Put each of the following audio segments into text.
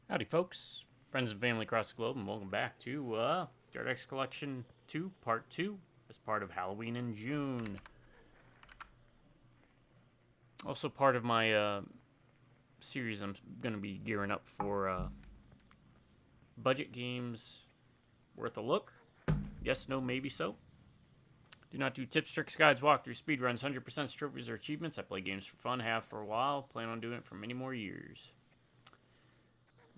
Howdy, folks, friends and family across the globe, and welcome back to Dirt X Collection 2, Part 2, as part of Halloween in June. Also part of my series, I'm going to be gearing up for budget games worth a look. Yes, no, maybe so. Do not do tips, tricks, guides, walkthroughs, speedruns, 100% trophies, or achievements. I play games for fun, have for a while, plan on doing it for many more years.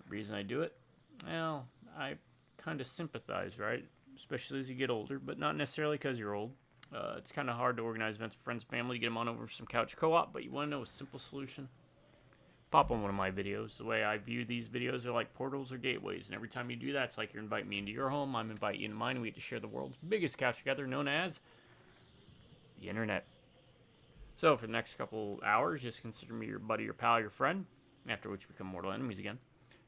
The reason I do it? Well, I kind of sympathize, right? Especially as you get older, but not necessarily because you're old. It's kind of hard to organize events with friends and family, get them on over for some couch co-op, but you want to know a simple solution? Pop on one of my videos. The way I view these videos are like portals or gateways, and every time you do that, it's like you're inviting me into your home, I'm inviting you into mine, and we get to share the world's biggest couch together, known as the internet. So for the next couple hours, just consider me your buddy, your pal, your friend, after which we become mortal enemies again.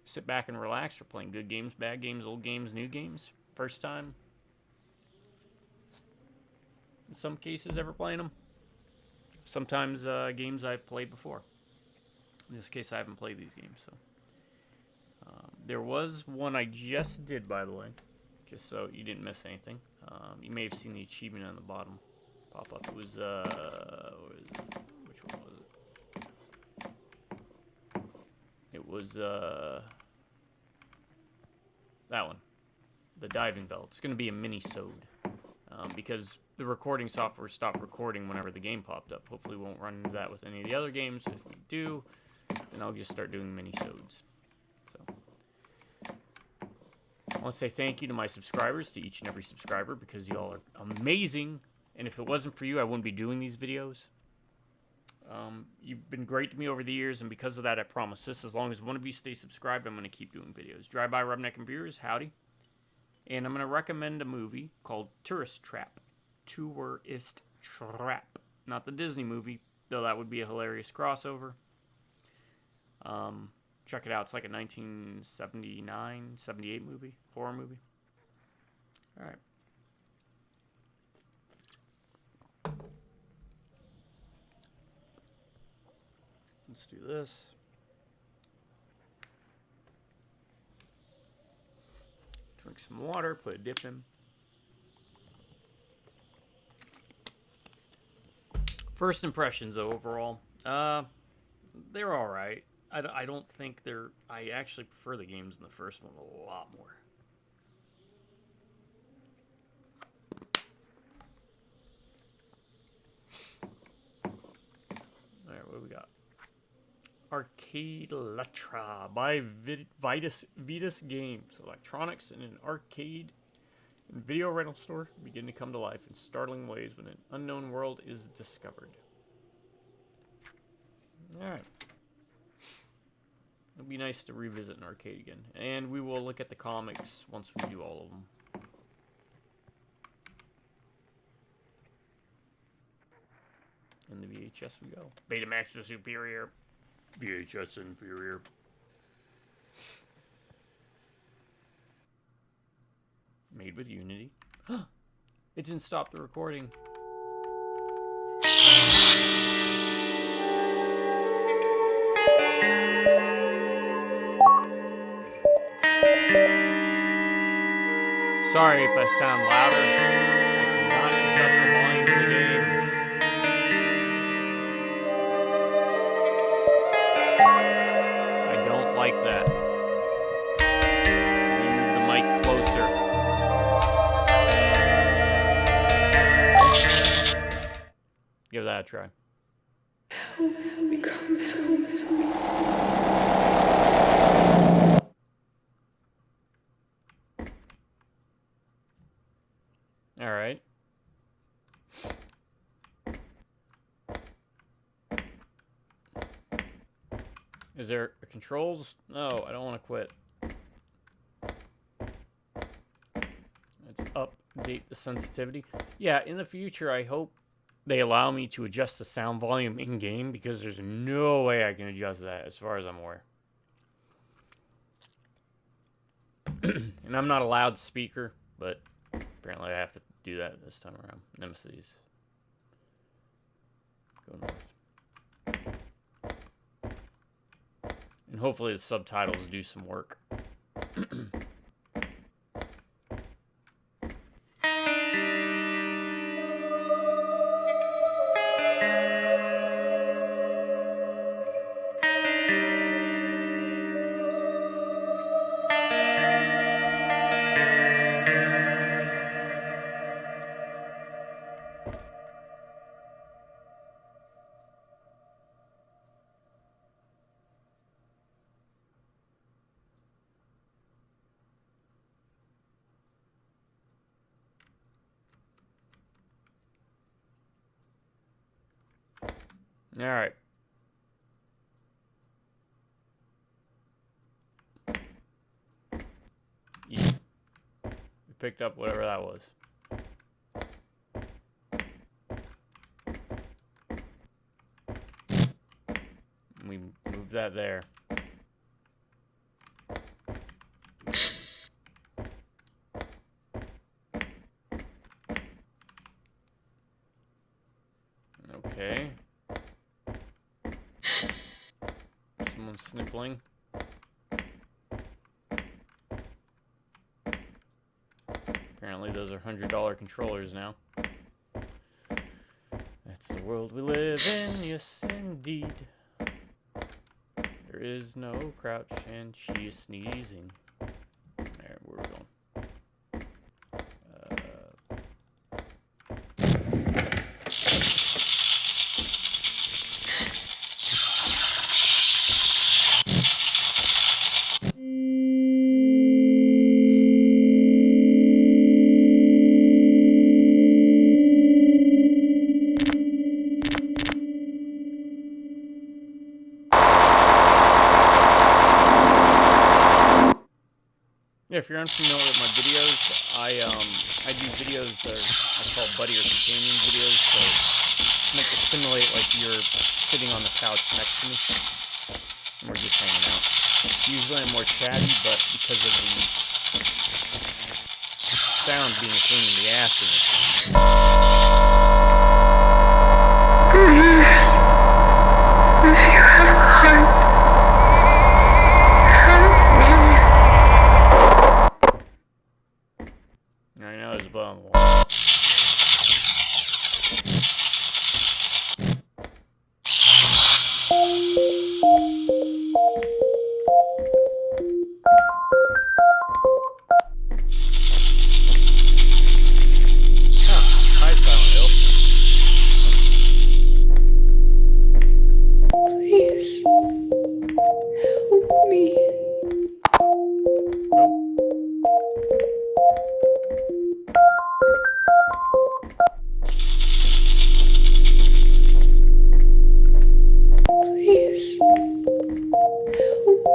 Sit back and relax. We're playing good games, bad games, old games, new games. First time, in some cases, ever playing them. Sometimes games I've played before. In this case, I haven't played these games. So there was one I just did, by the way, just so you didn't miss anything. You may have seen the achievement on the bottom pop up. It was which one was it? It was that one, the diving bell. It's going to be a mini-sode because the recording software stopped recording whenever the game popped up. Hopefully we won't run into that with any of the other games. If we do, then I'll just start doing mini-sodes. So I want to say thank you to my subscribers, to each and every subscriber, because y'all are amazing. And if it wasn't for you, I wouldn't be doing these videos. You've been great to me over the years, and because of that, I promise this, as long as one of you stays subscribed, I'm going to keep doing videos. Drive-by, Rubneck, and Viewers, howdy. And I'm going to recommend a movie called Tourist Trap. Tourist Trap. Not the Disney movie, though that would be a hilarious crossover. Check it out. It's like a 1979, 78 movie, horror movie. All right. Let's do this. Drink some water, put a dip in. First impressions, though, overall. They're alright. I don't think they're... I actually prefer the games in the first one a lot more. Alright, what do we got? Arcade Letra by Vitus Games. Electronics in an arcade and video rental store begin to come to life in startling ways when an unknown world is discovered. Alright. It'll be nice to revisit an arcade again. And we will look at the comics once we do all of them. In the VHS we go. Betamax is superior. VHS inferior. Made with Unity. It didn't stop the recording. Sorry if I sound louder. I cannot adjust the volume of the game. I don't like that. Let me move the mic closer. Give that a try. All right. Is there controls? No, I don't want to quit. Let's update the sensitivity. Yeah, in the future, I hope they allow me to adjust the sound volume in-game, because there's no way I can adjust that as far as I'm aware. And I'm not a loudspeaker, but apparently I have to do that this time around. Nemesis. Go north. And hopefully the subtitles do some work. All right. Yeah. We picked up whatever that was. We moved that there. Okay. Someone's sniffling. Apparently those are $100 controllers now. That's the world we live in, yes indeed. There is no crouch and she is sneezing. There, where are we going? Yeah, if you're unfamiliar with my videos, I do videos that I call buddy or companion videos, so it's meant to simulate like you're sitting on the couch next to me, and we're just hanging out. Usually I'm more chatty, but because of the sound being a pain in the ass in it. If you have a heart, I know there's a blood on the wall. Hi, Silent Hill. please help me. Nope. Please help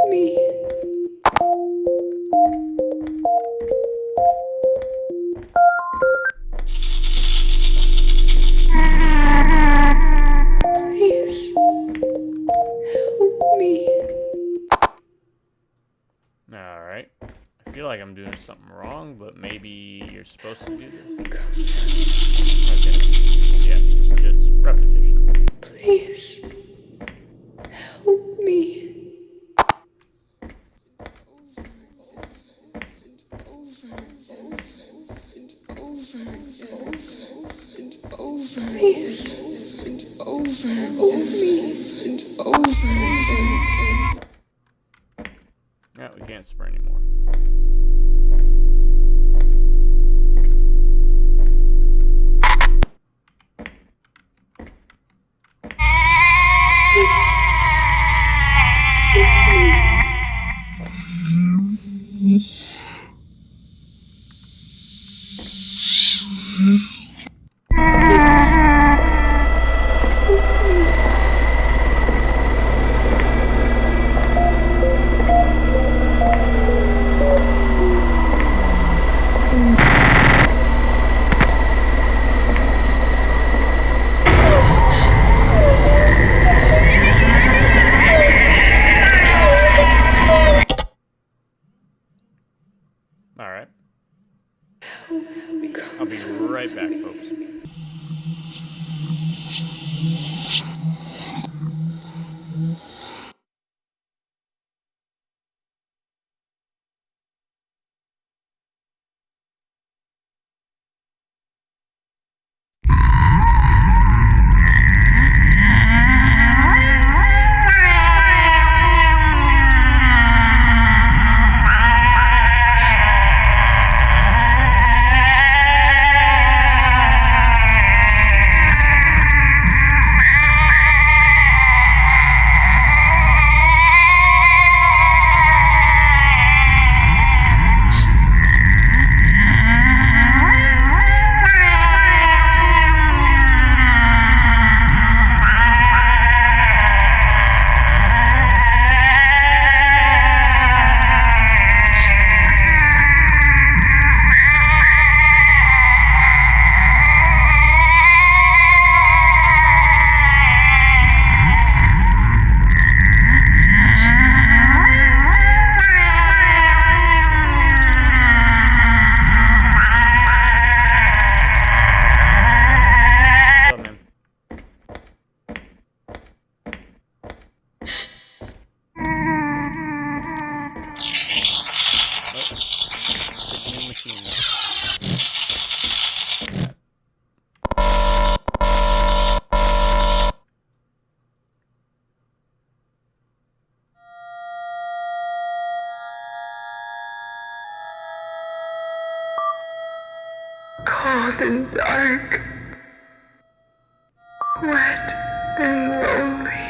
me. Please help me. Alright. I feel like I'm doing something wrong, but maybe you're supposed to do this. Come to me. Okay. Yeah, just repetition. Please help me. Please help me. Yeah, we can't spray anymore. Alright. I'll be right back, folks. Cold and dark, wet and lonely.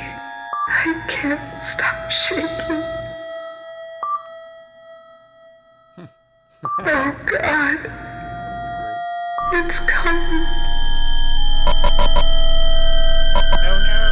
I can't stop shaking. Oh God, it's coming. Oh no!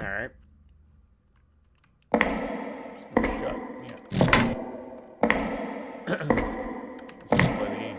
Alright. Shut. Yeah. Let's play the game.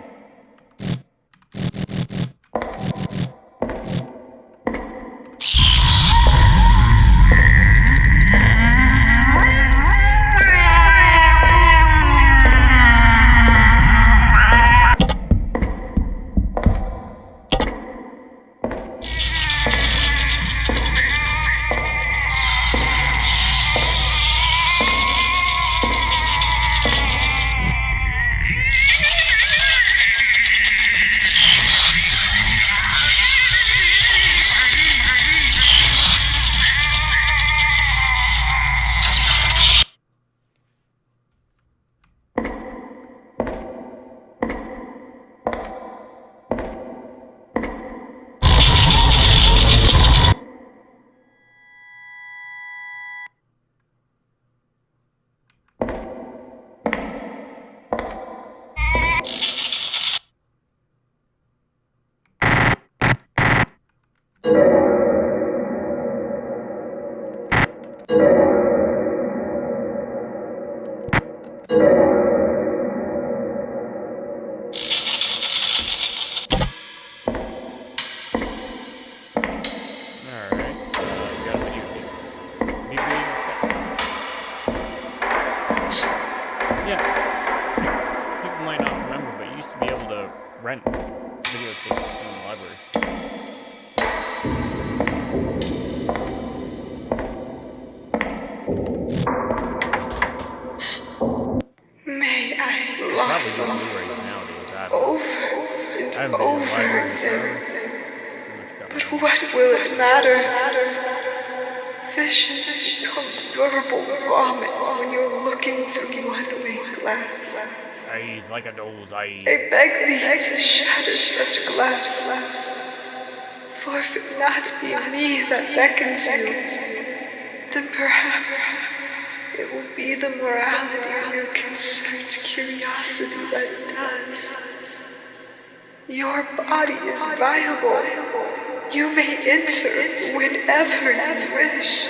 Rent videotapes from the library. May I blossom Over and over again. But what will it matter? Visions become verbal vomit when you're looking through one-way glass. Eyes like a doll's eyes. I beg thee to shatter such glass. For if it not be me that beckons you, then perhaps it will be the morality of your concerned curiosity that does. Your body is viable. You may enter whenever you wish.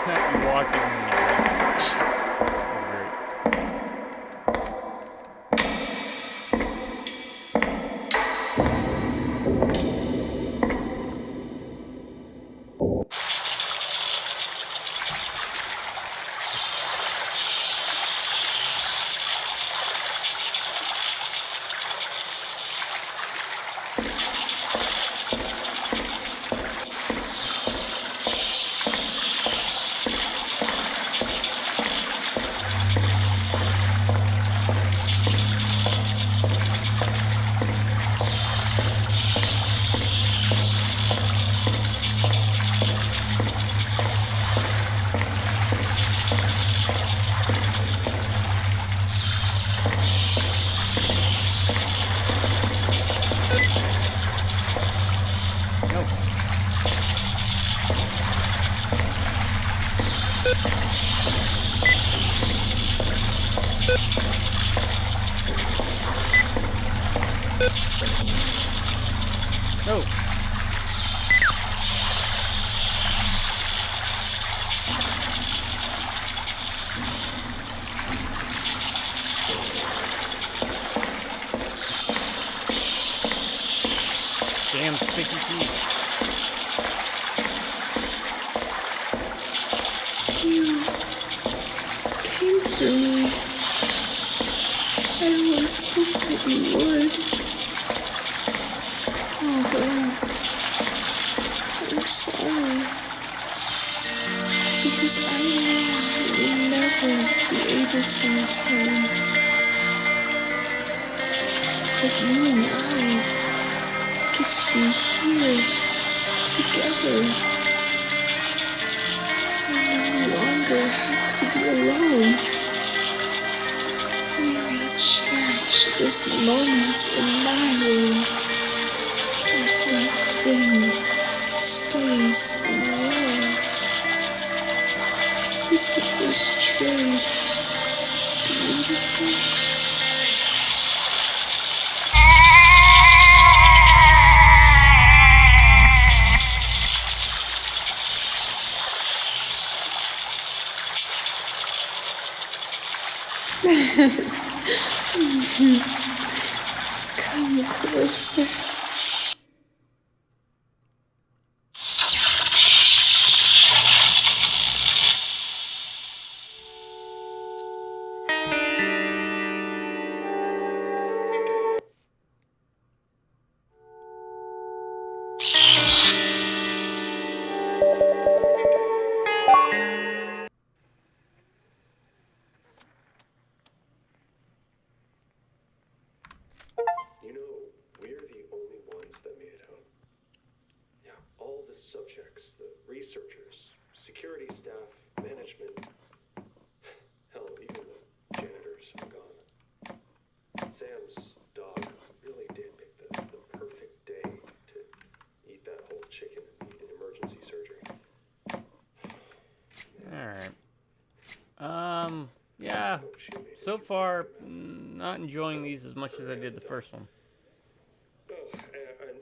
You walk in and you jump. That's great. Nope. No. Damn sticky feet. You came for me. I always hoped that you would. Although, I'm sorry. Because I knew you would never be able to return. But you and I get to be here together. I no longer have to be alone. We may cherish this moment in my world as that thing stays in yours. Isn't this trade beautiful? Come closer. You know, we're the only ones that made it home. Yeah, all the subjects, the researchers, security staff, management, hell, even the janitors are gone. Sam's dog really did pick the perfect day to eat that whole chicken and need an emergency surgery. Alright. Yeah. So far, not enjoying these as much as I did the first one. Oh,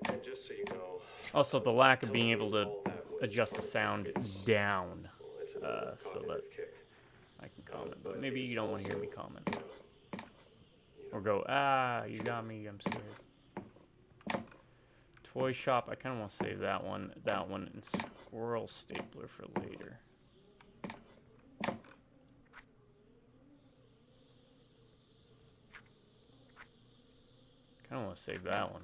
and just so you know... Also, the lack of being able to adjust the sound down. So that I can comment. But maybe you don't want to hear me comment. Or go, you got me, I'm scared. Toy shop, I kind of want to save that one, and squirrel stapler for later. Kind of want to save that one.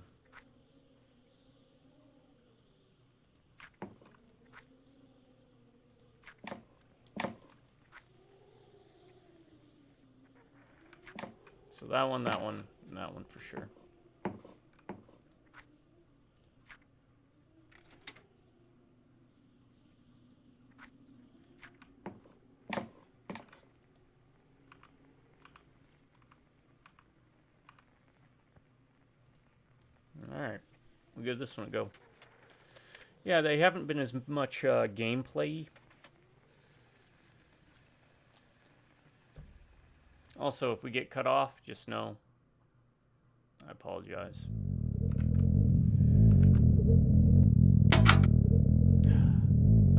So that one, and that one for sure. we'll give this one a go. Yeah, they haven't been as much gameplay. Also, if we get cut off, just know. I apologize.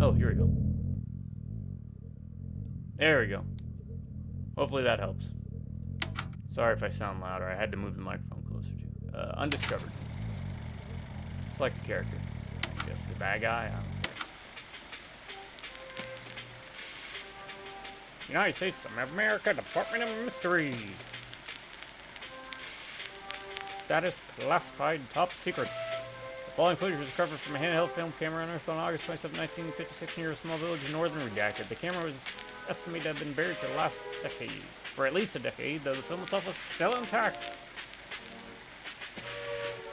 Oh, here we go. There we go. Hopefully that helps. Sorry if I sound louder. I had to move the microphone closer to. Undiscovered. Select the character. I guess the bad guy. I don't care. United States of America Department of Mysteries. Status classified top secret. The following footage was recovered from a handheld film camera unearthed on August 27, 1956 near a small village in northern Redacted. The camera was estimated to have been buried for at least a decade, though the film itself was still intact.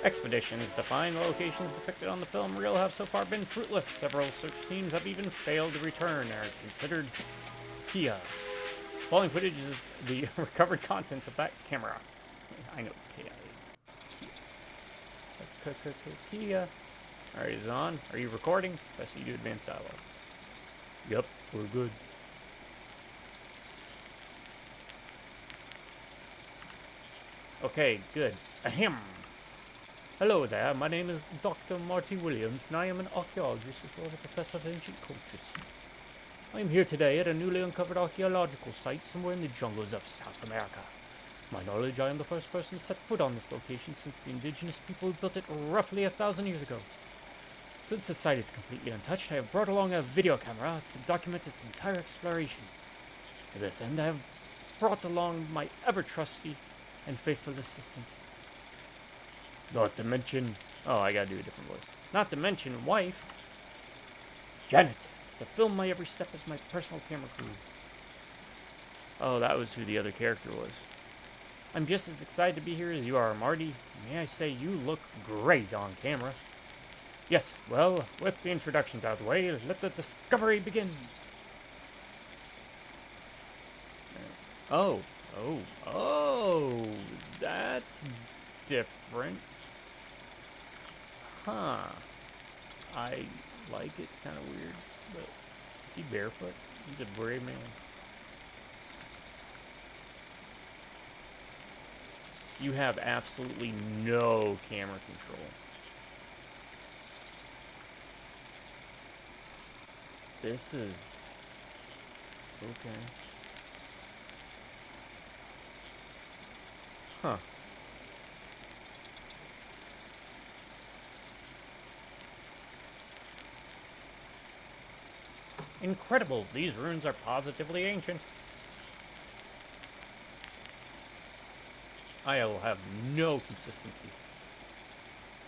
Expeditions to find the locations depicted on the film reel have so far been fruitless. Several search teams have even failed to return and are considered Kia. The following footage is the recovered contents of that camera. I know it's KIA. Kia. Alright, is it on? Are you recording? Press E to advance dialogue. Yep, we're good. Okay, good. Ahem. Hello there, my name is Dr. Marty Williams, and I am an archaeologist as well as a professor of ancient cultures. I am here today at a newly uncovered archaeological site somewhere in the jungles of South America. To my knowledge, I am the first person to set foot on this location since the indigenous people built it roughly 1,000 years ago. Since the site is completely untouched, I have brought along a video camera to document its entire exploration. To this end, I have brought along my ever-trusty and faithful assistant. Not to mention... Oh, I gotta do a different voice. Not to mention wife, Janet, to film my every step as my personal camera crew. Oh, that was who the other character was. I'm just as excited to be here as you are, Marty. May I say, you look great on camera. Yes, well, with the introductions out of the way, let the discovery begin. Oh, that's different. Huh. I like it. It's kind of weird, but is he barefoot? He's a brave man. You have absolutely no camera control. This is... okay. Huh. Incredible! These ruins are positively ancient. I will have no consistency.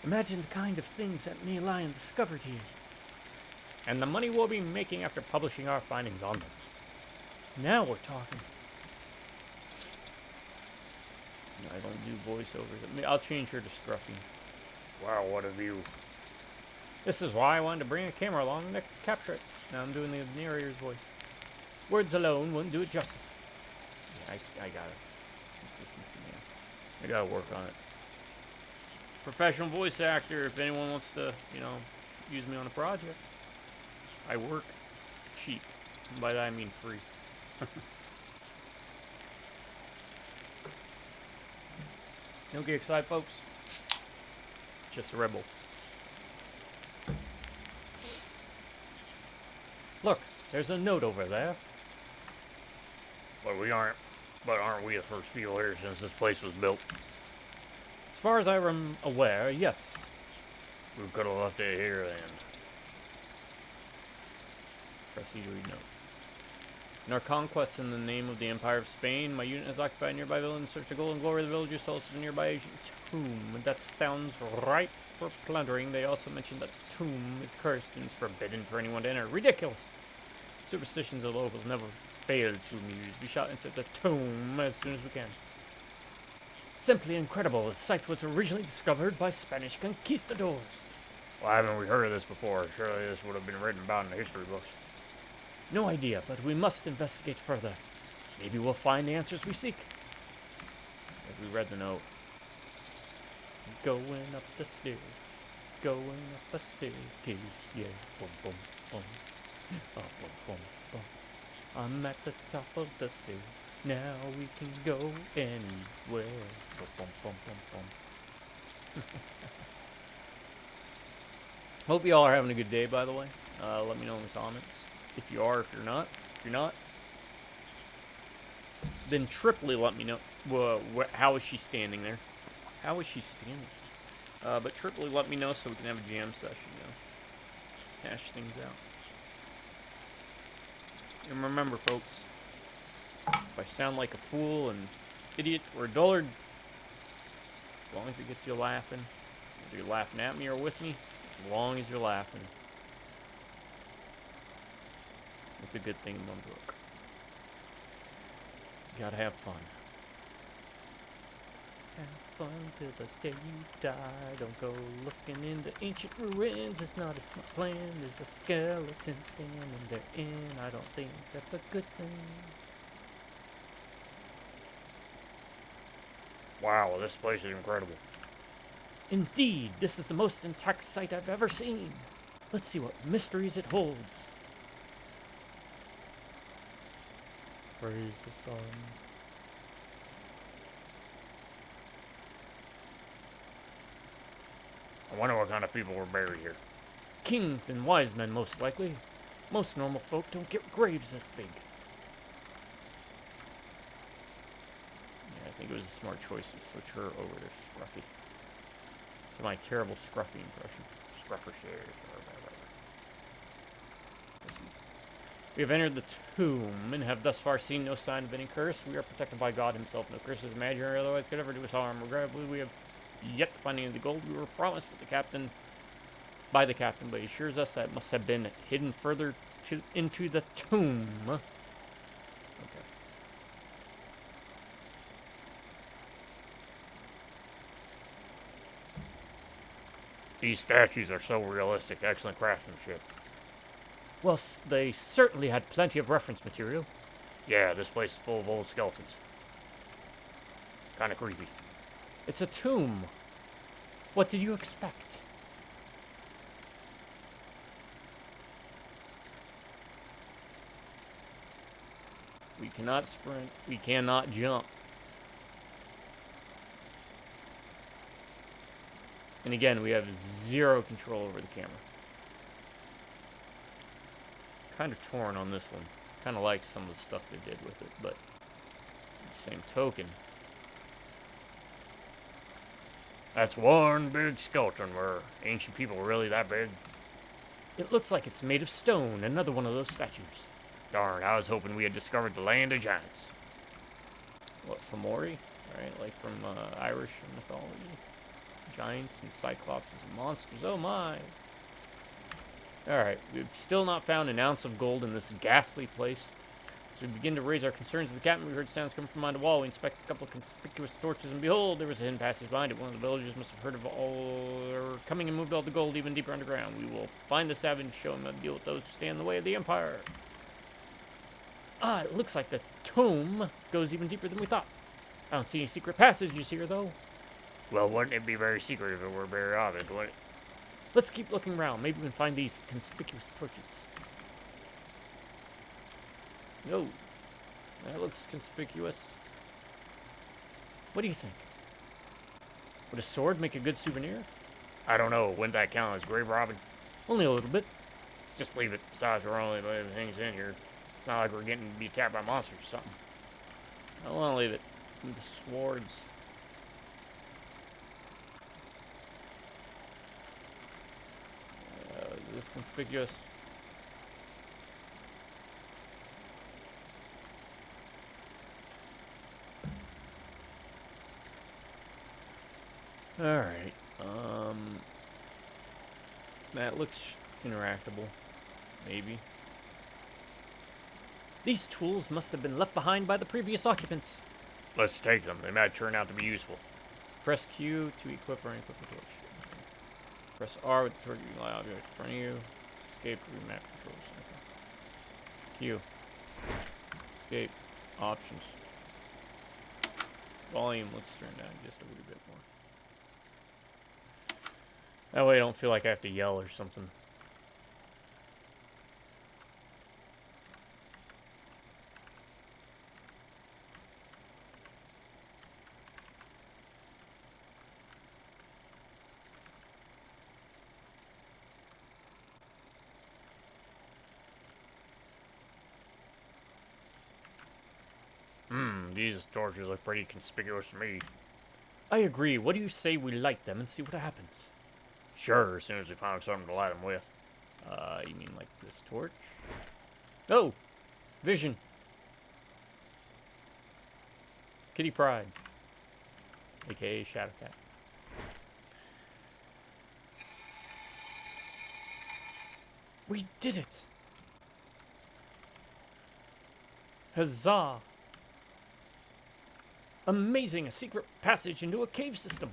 Imagine the kind of things that Neil Lyon discovered here. And the money we'll be making after publishing our findings on them. Now we're talking. I don't do voiceovers. I'll change her to Scruffy. Wow, what a view. This is why I wanted to bring a camera along to capture it. Now I'm doing the narrator's voice. Words alone wouldn't do it justice. Yeah, I got it. Consistency, man. I gotta work on it. Professional voice actor, if anyone wants to, use me on a project. I work cheap. And by that I mean free. No get excited, folks. Just a rebel. Look, there's a note over there. But aren't we the first people here since this place was built? As far as I'm aware, yes. We could have left it here then. Press E to read note. In our conquest in the name of the Empire of Spain, my unit has occupied a nearby village in search of gold and glory. The villagers told us of a nearby ancient tomb. That sounds ripe for plundering. They also mentioned that the tomb is cursed and is forbidden for anyone to enter. Ridiculous! Superstitions of locals never fail to amuse. We shot into the tomb as soon as we can. Simply incredible. The site was originally discovered by Spanish conquistadors. Why haven't we heard of this before? Surely this would have been written about in the history books. No idea, but we must investigate further. Maybe we'll find the answers we seek. Have we read the note? Going up the stairs. going up a staircase, yeah. Boom, boom, boom. Oh, boom, boom, boom. I'm at the top of the stairs. Now we can go anywhere. Boom, boom, boom, boom, boom. Hope you all are having a good day, by the way. Let me know in the comments if you are, if you're not. If you're not, then triply let me know. How is she standing there? How is she standing? But triply let me know so we can have a jam session, hash things out. And remember, folks, if I sound like a fool, an idiot, or a dullard, as long as it gets you laughing, whether you're laughing at me or with me, as long as you're laughing, it's a good thing in one book. You gotta have fun. Have fun till the day you die. Don't go looking in the ancient ruins. It's not a smart plan. There's a skeleton standing there, and I don't think that's a good thing. Wow, this place is incredible. Indeed, this is the most intact site I've ever seen. Let's see what mysteries it holds. Praise the sun. I wonder what kind of people were buried here. Kings and wise men, most likely. Most normal folk don't get graves this big. Yeah, I think it was a smart choice to switch her over to Scruffy. It's my terrible Scruffy impression. Scruffer shares. We have entered the tomb and have thus far seen no sign of any curse. We are protected by God himself. No curses, imaginary or otherwise, could ever do us harm. Regrettably, we have yet to find any of the gold we were promised by the captain, but he assures us that it must have been hidden further into the tomb. Okay. These statues are so realistic. Excellent craftsmanship. Well, they certainly had plenty of reference material. Yeah, this place is full of old skeletons. Kind of creepy. It's a tomb. What did you expect? We cannot sprint. We cannot jump. And again, we have zero control over the camera. Kind of torn on this one. Kind of like some of the stuff they did with it, but same token. That's one big skeleton. Were ancient people really that big? It looks like it's made of stone. Another one of those statues. Darn, I was hoping we had discovered the land of giants. What, Fomori? Right, like from Irish mythology. Giants and cyclopses and monsters. Oh my! Alright, we've still not found an ounce of gold in this ghastly place. As we begin to raise our concerns to the captain, we heard sounds coming from behind the wall. We inspect a couple of conspicuous torches, and behold, there was a hidden passage behind it. One of the villagers must have heard of coming and moved all the gold even deeper underground. We will find the savage and show him how to deal with those who stand in the way of the empire. Ah, it looks like the tomb goes even deeper than we thought. I don't see any secret passages here, though. Well, wouldn't it be very secret if it were very obvious, wouldn't it? Let's keep looking around. Maybe we can find these conspicuous torches. No. That looks conspicuous. What do you think? Would a sword make a good souvenir? I don't know. Wouldn't that count as grave robbing? Only a little bit. Just leave it. Besides, we're only leaving things in here. It's not like we're getting to be attacked by monsters or something. I don't want to leave it. The swords. Is this conspicuous? Alright, that looks interactable, maybe. These tools must have been left behind by the previous occupants. Let's take them, they might turn out to be useful. Press Q to equip or unequip the torch. Press R with the torch to allow object in front of you. Escape to remap controls. Okay. Q. Escape. Options. Volume, let's turn down just a little bit more. That way I don't feel like I have to yell or something. These torches look pretty conspicuous to me. I agree. What do you say we light them and see what happens? Sure, as soon as we find something to light them with. You mean like this torch? Oh! Vision! Kitty Pride. AKA Shadowcat. We did it! Huzzah! Amazing! A secret passage into a cave system!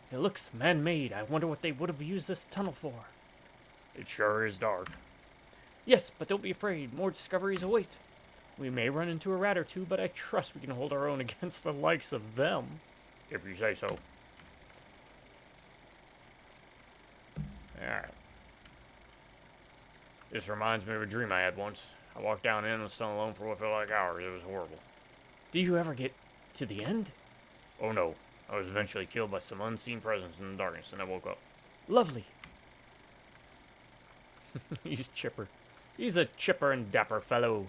It looks man-made. I wonder what they would have used this tunnel for. It sure is dark. Yes, but don't be afraid. More discoveries await. We may run into a rat or two, but I trust we can hold our own against the likes of them. If you say so. Alright. This reminds me of a dream I had once. I walked down in the stone alone for what felt like hours. It was horrible. Did you ever get to the end? Oh no. I was eventually killed by some unseen presence in the darkness, and I woke up. Lovely. He's chipper. He's a chipper and dapper fellow.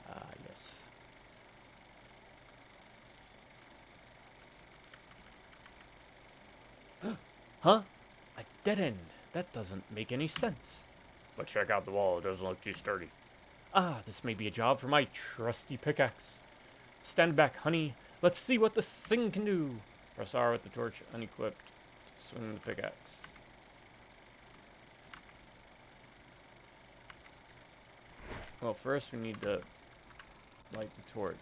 Ah, yes. Huh? A dead end. That doesn't make any sense. But check out the wall. It doesn't look too sturdy. Ah, this may be a job for my trusty pickaxe. Stand back, honey. Let's see what this thing can do. Press R with the torch unequipped to swing the pickaxe. Well, first we need to light the torch.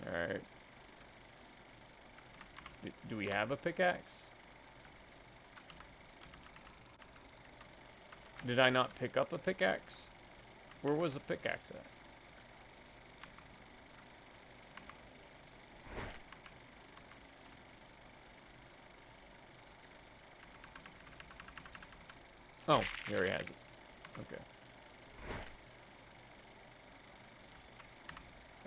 Alright. Do we have a pickaxe? Did I not pick up a pickaxe? Where was the pickaxe at? Oh, here he has it. Okay.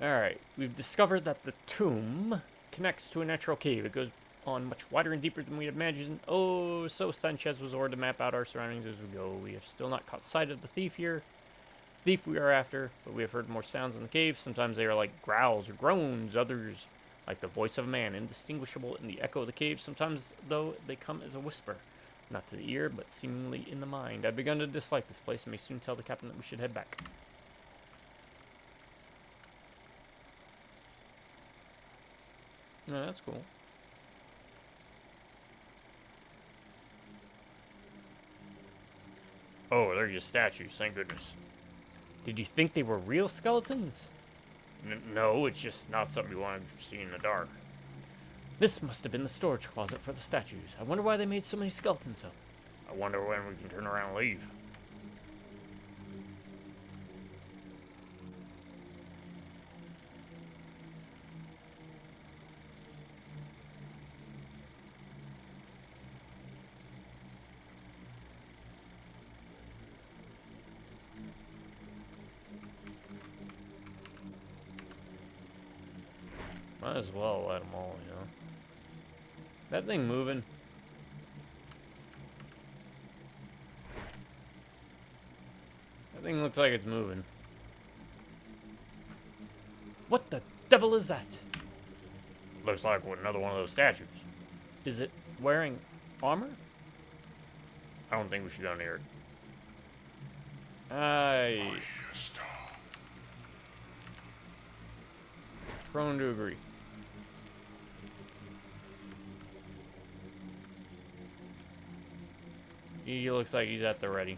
Alright, we've discovered that the tomb connects to a natural cave. It goes on much wider and deeper than we had imagined. Oh, so Sanchez was ordered to map out our surroundings as we go. We have still not caught sight of the thief here. Thief we are after, but we have heard more sounds in the cave. Sometimes they are like growls or groans, others like the voice of a man, indistinguishable in the echo of the cave. Sometimes, though, they come as a whisper. Not to the ear, but seemingly in the mind. I've begun to dislike this place and may soon tell the captain that we should head back. No, that's cool. Oh, they're just statues, thank goodness. Did you think they were real skeletons? No, it's just not something you want to see in the dark. This must have been the storage closet for the statues. I wonder why they made so many skeletons, though. I wonder when we can turn around and leave. Might as well let them all, you know. That thing moving? That thing looks like it's moving. What the devil is that? Looks like another one of those statues. Is it wearing armor? I don't think we should go near it. Prone to agree. He looks like he's at the ready.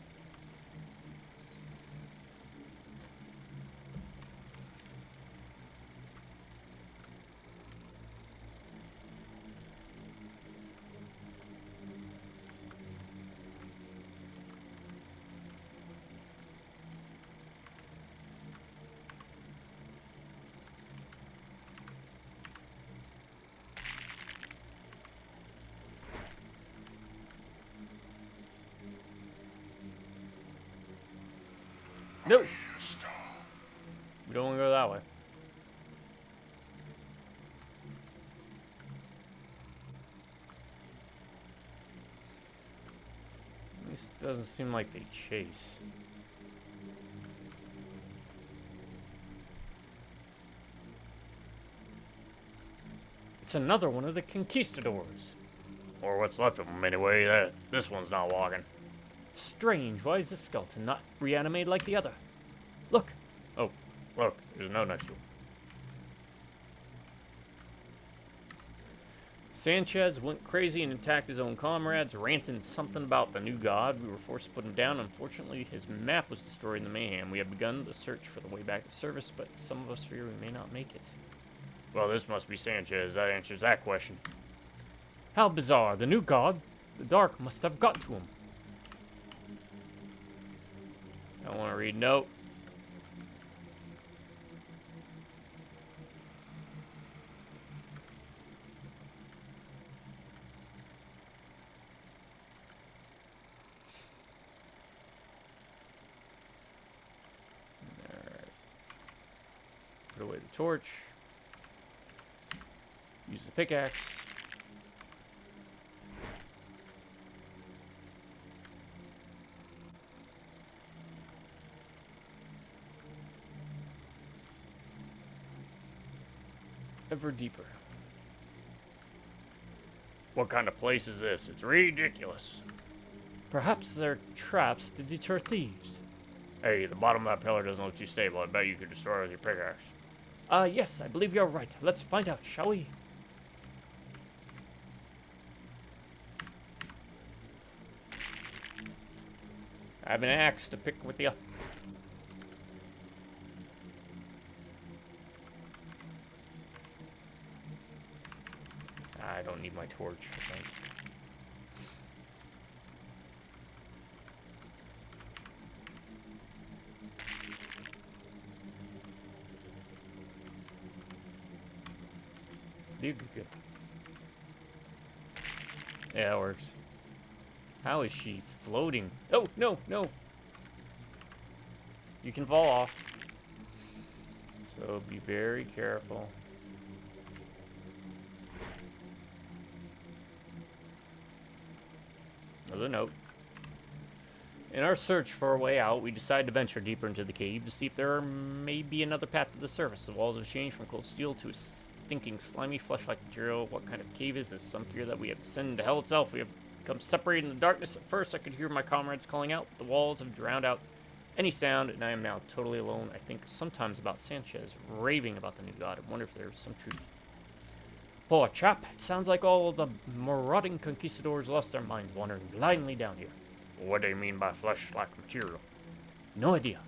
No! We don't want to go that way. At least it doesn't seem like they chase. It's another one of the conquistadors. Or what's left of them anyway. This one's not walking. Strange, why is this skeleton not reanimated like the other? Look! Oh, look, there's a note next to him. Sanchez went crazy and attacked his own comrades, ranting something about the new god. We were forced to put him down. Unfortunately, his map was destroyed in the mayhem. We have begun the search for the way back to service, but some of us fear we may not make it. Well, this must be Sanchez. That answers that question. How bizarre. The new god, the dark, must have got to him. I want to read note. Alright. Put away the torch. Use the pickaxe. Ever deeper. What kind of place is this? It's ridiculous. Perhaps they're traps to deter thieves. Hey, the bottom of that pillar doesn't look too stable. I bet you could destroy it with your pickaxe. Yes, I believe you're right. Let's find out, shall we? I have an axe to pick with you. I don't need my torch, I think. Dude, good. Yeah, that works. How is she floating? Oh, no, no. You can fall off. So be very careful. Another note. In our search for a way out, we decided to venture deeper into the cave to see if there may be another path to the surface. The walls have changed from cold steel to a stinking, slimy, flesh-like material. What kind of cave is this? Some fear that we have descended into hell itself. We have become separated in the darkness. At first, I could hear my comrades calling out. The walls have drowned out any sound, and I am now totally alone. I think sometimes about Sanchez raving about the new god. I wonder if there's some truth. Poor chap, it sounds like all the marauding conquistadors lost their minds wandering blindly down here. What do you mean by flesh-like material? No idea.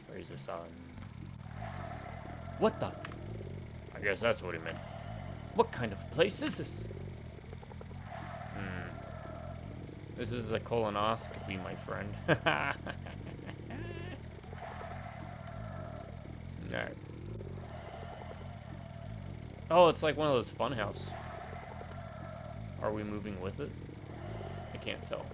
Where's this on? What the? I guess that's what he meant. What kind of place is this? This is a colonoscopy, my friend. Alright. Oh, it's like one of those funhouse. Are we moving with it? I can't tell.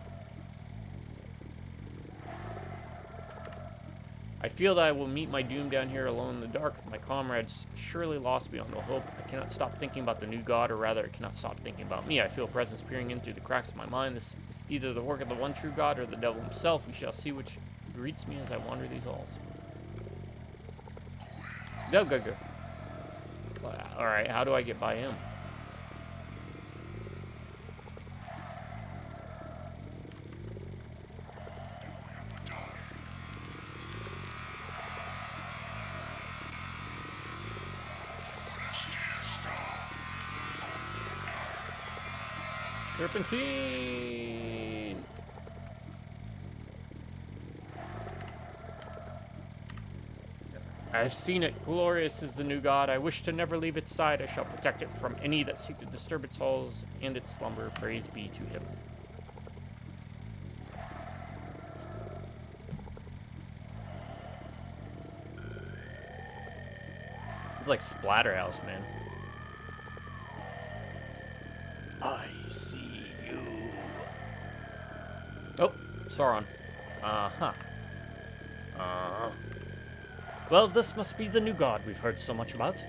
I feel that I will meet my doom down here alone in the dark. My comrades surely lost beyond all hope. I cannot stop thinking about the new god, or rather, I cannot stop thinking about me. I feel a presence peering in through the cracks of my mind. This is either the work of the one true god or the devil himself. We shall see which greets me as I wander these halls. Go, go, go. Alright, how do I get by him? Serpentine! I've seen it. Glorious is the new god. I wish to never leave its side. I shall protect it from any that seek to disturb its halls and its slumber. Praise be to him. It's like Splatterhouse, man. I see you. Oh, Sauron. Uh-huh. Well, this must be the new god we've heard so much about.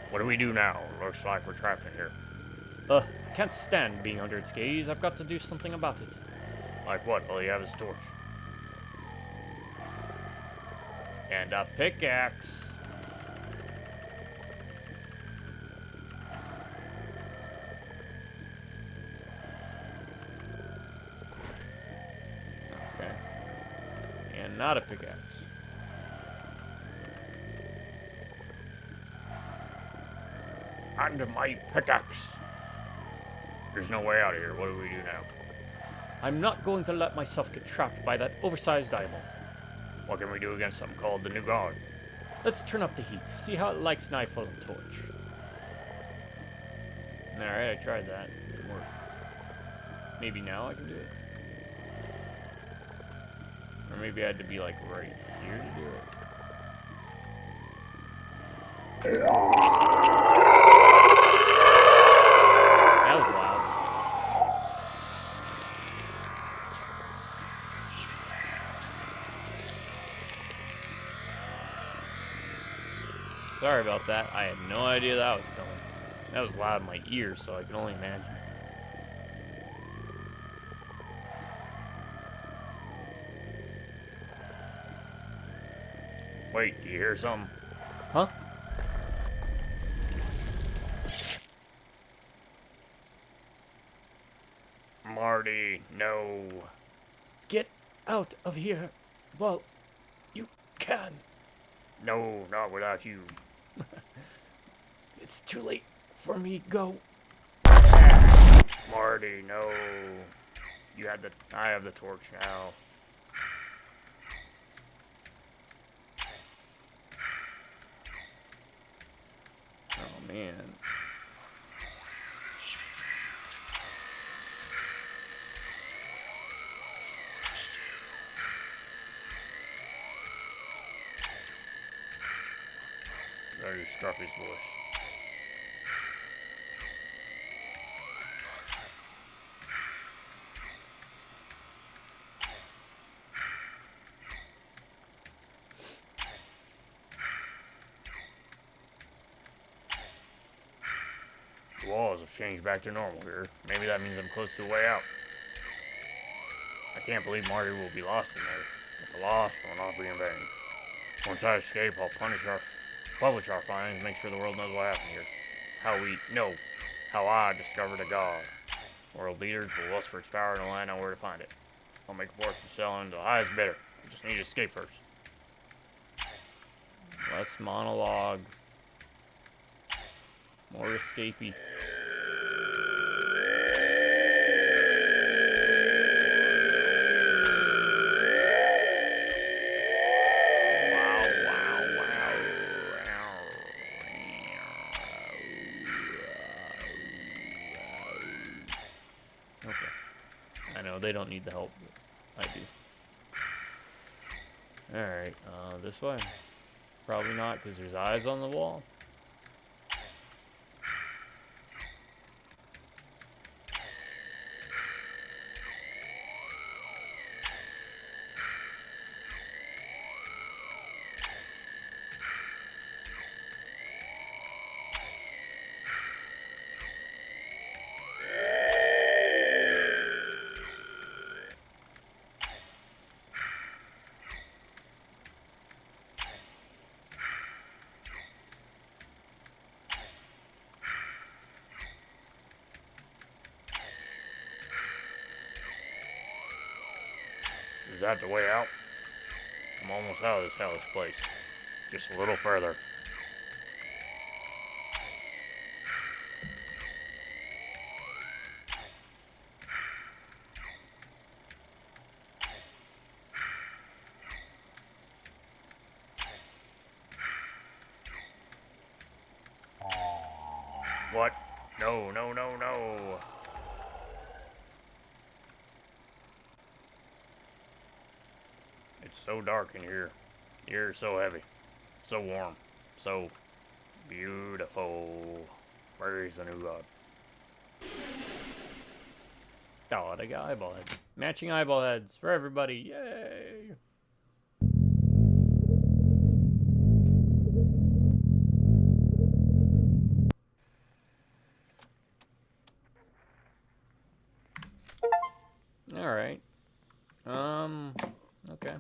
What do we do now? Looks like we're trapped in here. Can't stand being under its gaze. I've got to do something about it. Like what? All you have is a torch. And a pickaxe. Okay. And not a pickaxe. And my pickaxe. There's no way out of here. What do we do now? I'm not going to let myself get trapped by that oversized eyeball. What can we do against something called the new god? Let's turn up the heat. See how it likes Nightfall and Torch. Alright, I tried that. Didn't work. Maybe now I can do it. Or maybe I had to be like right here to do it. That was loud. Sorry about that. I had no idea that was coming. That was loud in my ears, so I can only imagine. Wait, do you hear something? Huh? Marty, no. Get out of here. Well, you can. No, not without you. It's too late for me. Go. Marty, no. You had the. I have the torch now. Oh man. There's Scruffy's voice. The walls have changed back to normal here. Maybe that means I'm close to a way out. I can't believe Marty will be lost in there. But the loss will not be in vain. Once I escape, I'll publish our findings, make sure the world knows what happened here. How I discovered a god. World leaders will lust for its power and will I know where to find it. I'll make a fortune selling to the highest bidder. I just need to escape first. Less monologue. More escapey. They don't need the help, but I do. Alright, this way? Probably not, because there's eyes on the wall. Is that the way out? I'm almost out of this hellish place. Just a little further. What? No, no, no, no. It's so dark in here. The air is so heavy. So warm. So beautiful. Where is the new god? Oh, they got eyeball heads. Matching eyeball heads for everybody. Yay! Alright. Okay.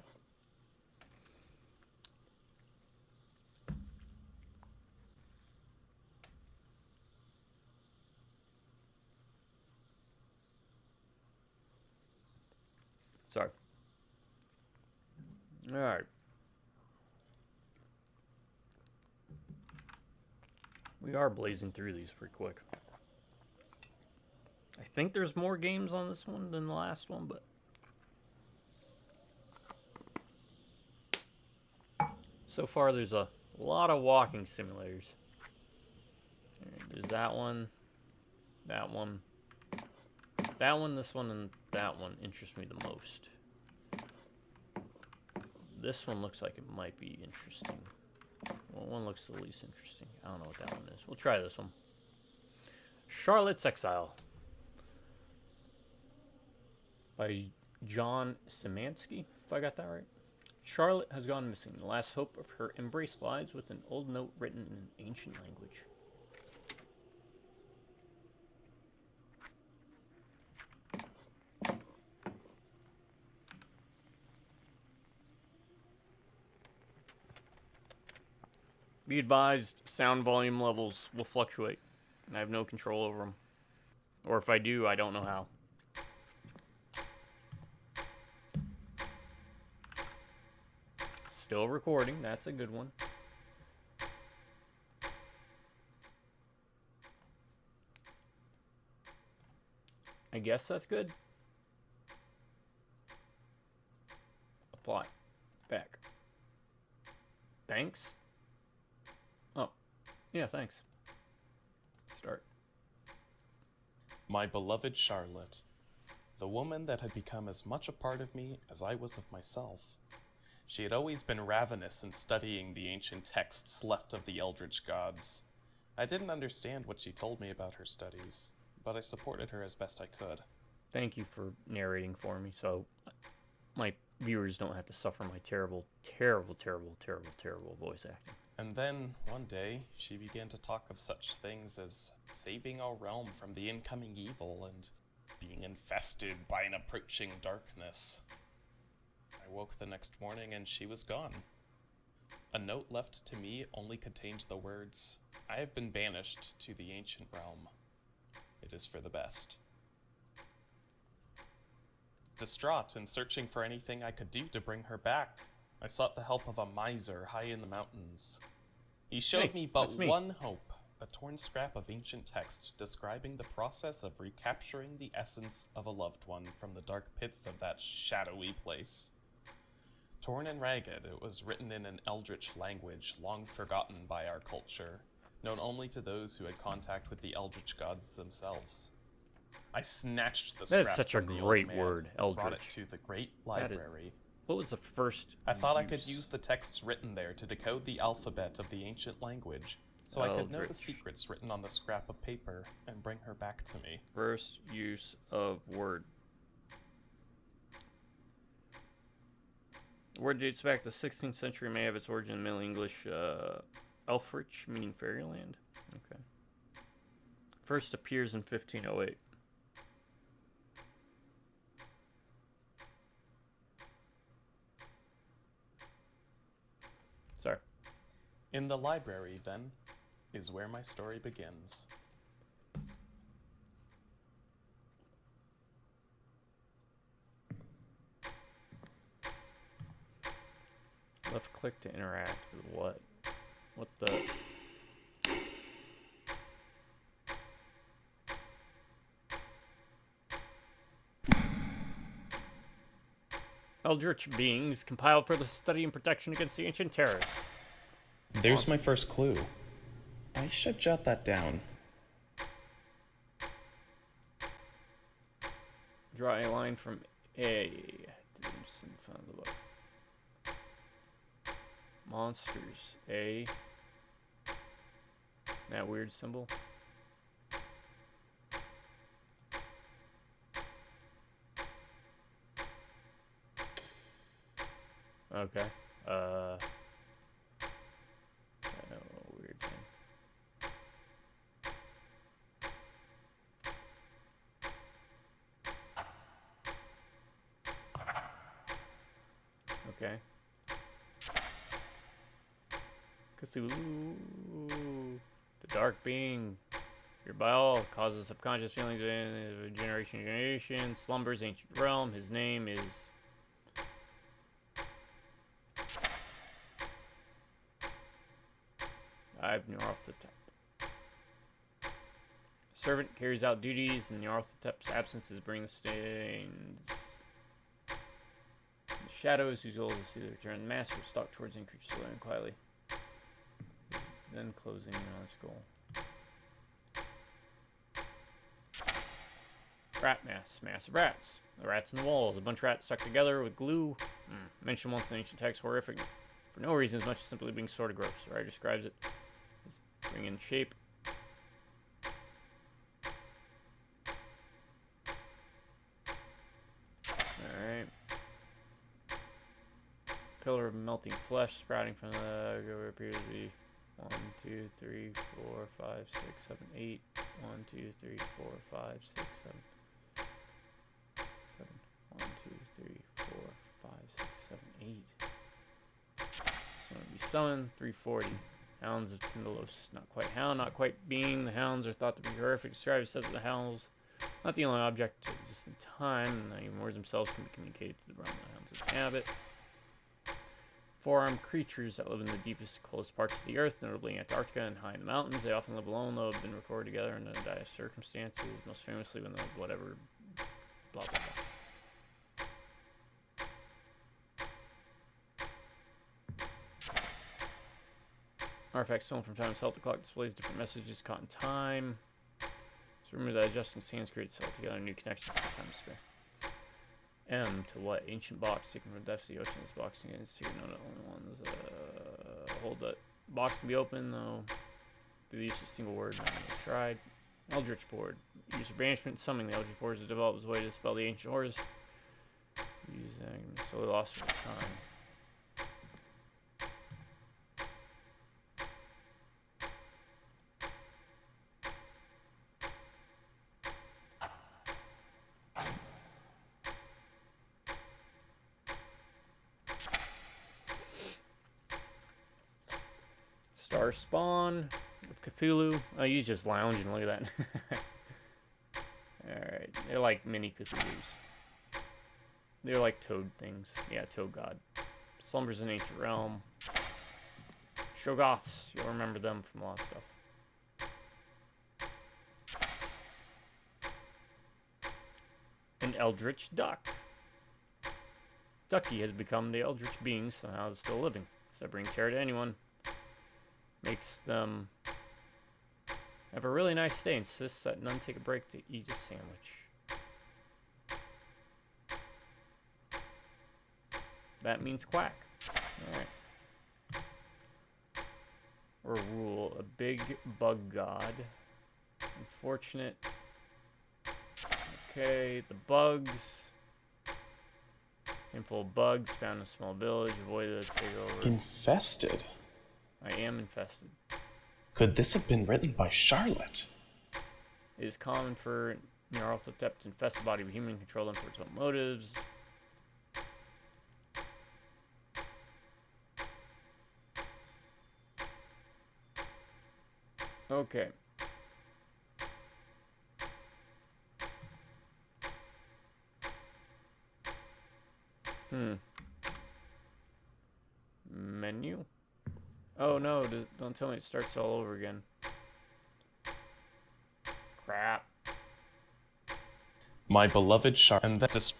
Sorry. Alright. We are blazing through these pretty quick. I think there's more games on this one than the last one, but... So far, there's a lot of walking simulators. There's that one, that one, this one, and that one interest me the most. This one looks like it might be interesting. Well, one looks the least interesting. I don't know what that one is. We'll try this one. Charlotte's Exile by John Szymanski, if I got that right. Charlotte has gone missing. The last hope of her embrace lies with an old note written in an ancient language. Be advised, sound volume levels will fluctuate. I have no control over them. Or if I do, I don't know how. Still recording, that's a good one. I guess that's good. Apply. Back. Thanks. Oh, yeah, thanks. Start. My beloved Charlotte, the woman that had become as much a part of me as I was of myself. She had always been ravenous in studying the ancient texts left of the eldritch gods. I didn't understand what she told me about her studies, but I supported her as best I could. Thank you for narrating for me, so my viewers don't have to suffer my terrible, terrible, terrible, terrible, terrible voice acting. And then, one day, she began to talk of such things as saving our realm from the incoming evil and being infested by an approaching darkness. I woke the next morning and she was gone. A note left to me only contained the words, "I have been banished to the ancient realm. It is for the best." Distraught and searching for anything I could do to bring her back, I sought the help of a miser high in the mountains. He showed me but one hope, a torn scrap of ancient text describing the process of recapturing the essence of a loved one from the dark pits of that shadowy place. Torn and ragged, it was written in an eldritch language long forgotten by our culture, known only to those who had contact with the eldritch gods themselves. I snatched the scrap That is such a from the great old man, word, eldritch. brought it to the great library. What was the first I thought I could use? use the texts written there to decode the alphabet of the ancient language, so I could know the Eldritch. secrets written on the scrap of paper and bring her back to me. First use of word. The word dates back to the 16th century, may have its origin in Middle English, Elfrich, meaning fairyland. Okay. First appears in 1508. Sorry. In the library, then, is where my story begins. Left click to interact with what? What the? Eldritch beings compiled for the study and protection against the ancient terrors. There's my first clue. I should jot that down. Draw a line from A. Monsters. A. That weird symbol. Okay. Weird thing. Okay. Cthulhu. The dark being. Your Baal causes subconscious feelings of generation to generation. Slumbers ancient realm. His name is. I've Nyarlathotep. Servant carries out duties in Nyarlathotep's absence is bring the stains. The shadows whose goal is to see the return. The master will stalk towards him, creature slowly and quietly. Then closing in on his goal. Rat mass. Mass of rats. The rats in the walls. A bunch of rats stuck together with glue. Mentioned once in ancient text. Horrific. For no reason as much as simply being sort of gross. The writer describes it as bring in shape. Alright. Pillar of melting flesh sprouting from the appears to be 1, 2, 3, 4, 5, 6, 7, 8. 1, 2, 3, 4, 5, 6, 7. 1, 2, 3, 4, 5, 6, 7, 8. So it'll be summoned 340. Hounds of Tindalos. Not quite hound, not quite being. The hounds are thought to be horrific. Described said that the hounds not the only object to exist in time, and not even words themselves can be communicated to the realm the hounds inhabit. Four-armed creatures that live in the deepest, coldest parts of the earth, notably Antarctica and high in the mountains. They often live alone, though have been recorded together under dire circumstances, most famously when the whatever blah blah blah. Artifacts stolen from time itself. The clock displays different messages caught in time. It's rumored that adjusting sands creates cell together new connections for time to spare. M to what? Ancient box taken from the depths of the ocean. This box is secret. No, the only one is hold that box can be open though. Through the use of a single word. Not tried. Eldritch board. Use of banishment. Summoning the Eldritch board to develop as a way to dispel the ancient horrors. Using slowly lost over time. Star Spawn of Cthulhu. Oh, he's just lounging. Look at that. Alright. They're like mini Cthulhus. They're like toad things. Yeah, toad god. Slumbers in ancient realm. Shoggoths. You'll remember them from a lot of stuff. An eldritch duck. Ducky has become the eldritch being, somehow is still living. Does that bring terror to anyone? Makes them have a really nice stay. Insists that none take a break to eat a sandwich. That means quack. Alright. Or rule. A big bug god. Unfortunate. Okay, the bugs. Handful of bugs found in a small village. Avoid the takeover. Infested? I am infested. Could this have been written by Charlotte? It is common for Nyarlathotep to infest the body of a human and control them for its own motives. Okay. Menu? Oh no, don't tell me it starts all over again. Crap. My beloved Charlotte. And that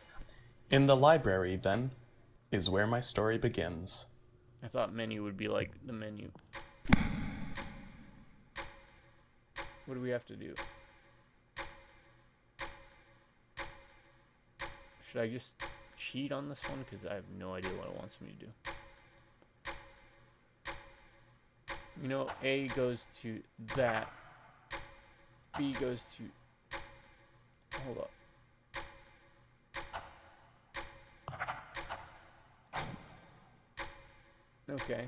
in the library, then, is where my story begins. I thought menu would be like the menu. What do we have to do? Should I just cheat on this one? Because I have no idea what it wants me to do. You know, A goes to that. B goes to... Hold up. Okay.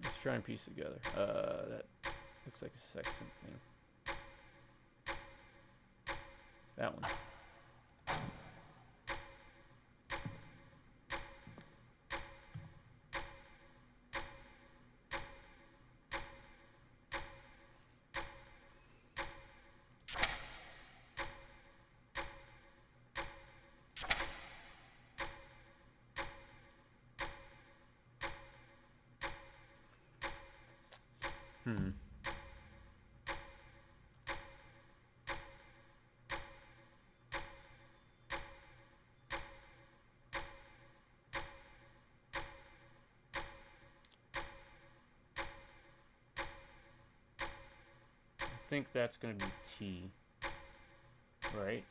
Let's try and piece together. That looks like a sextant thing. That one. I think that's going to be T, right?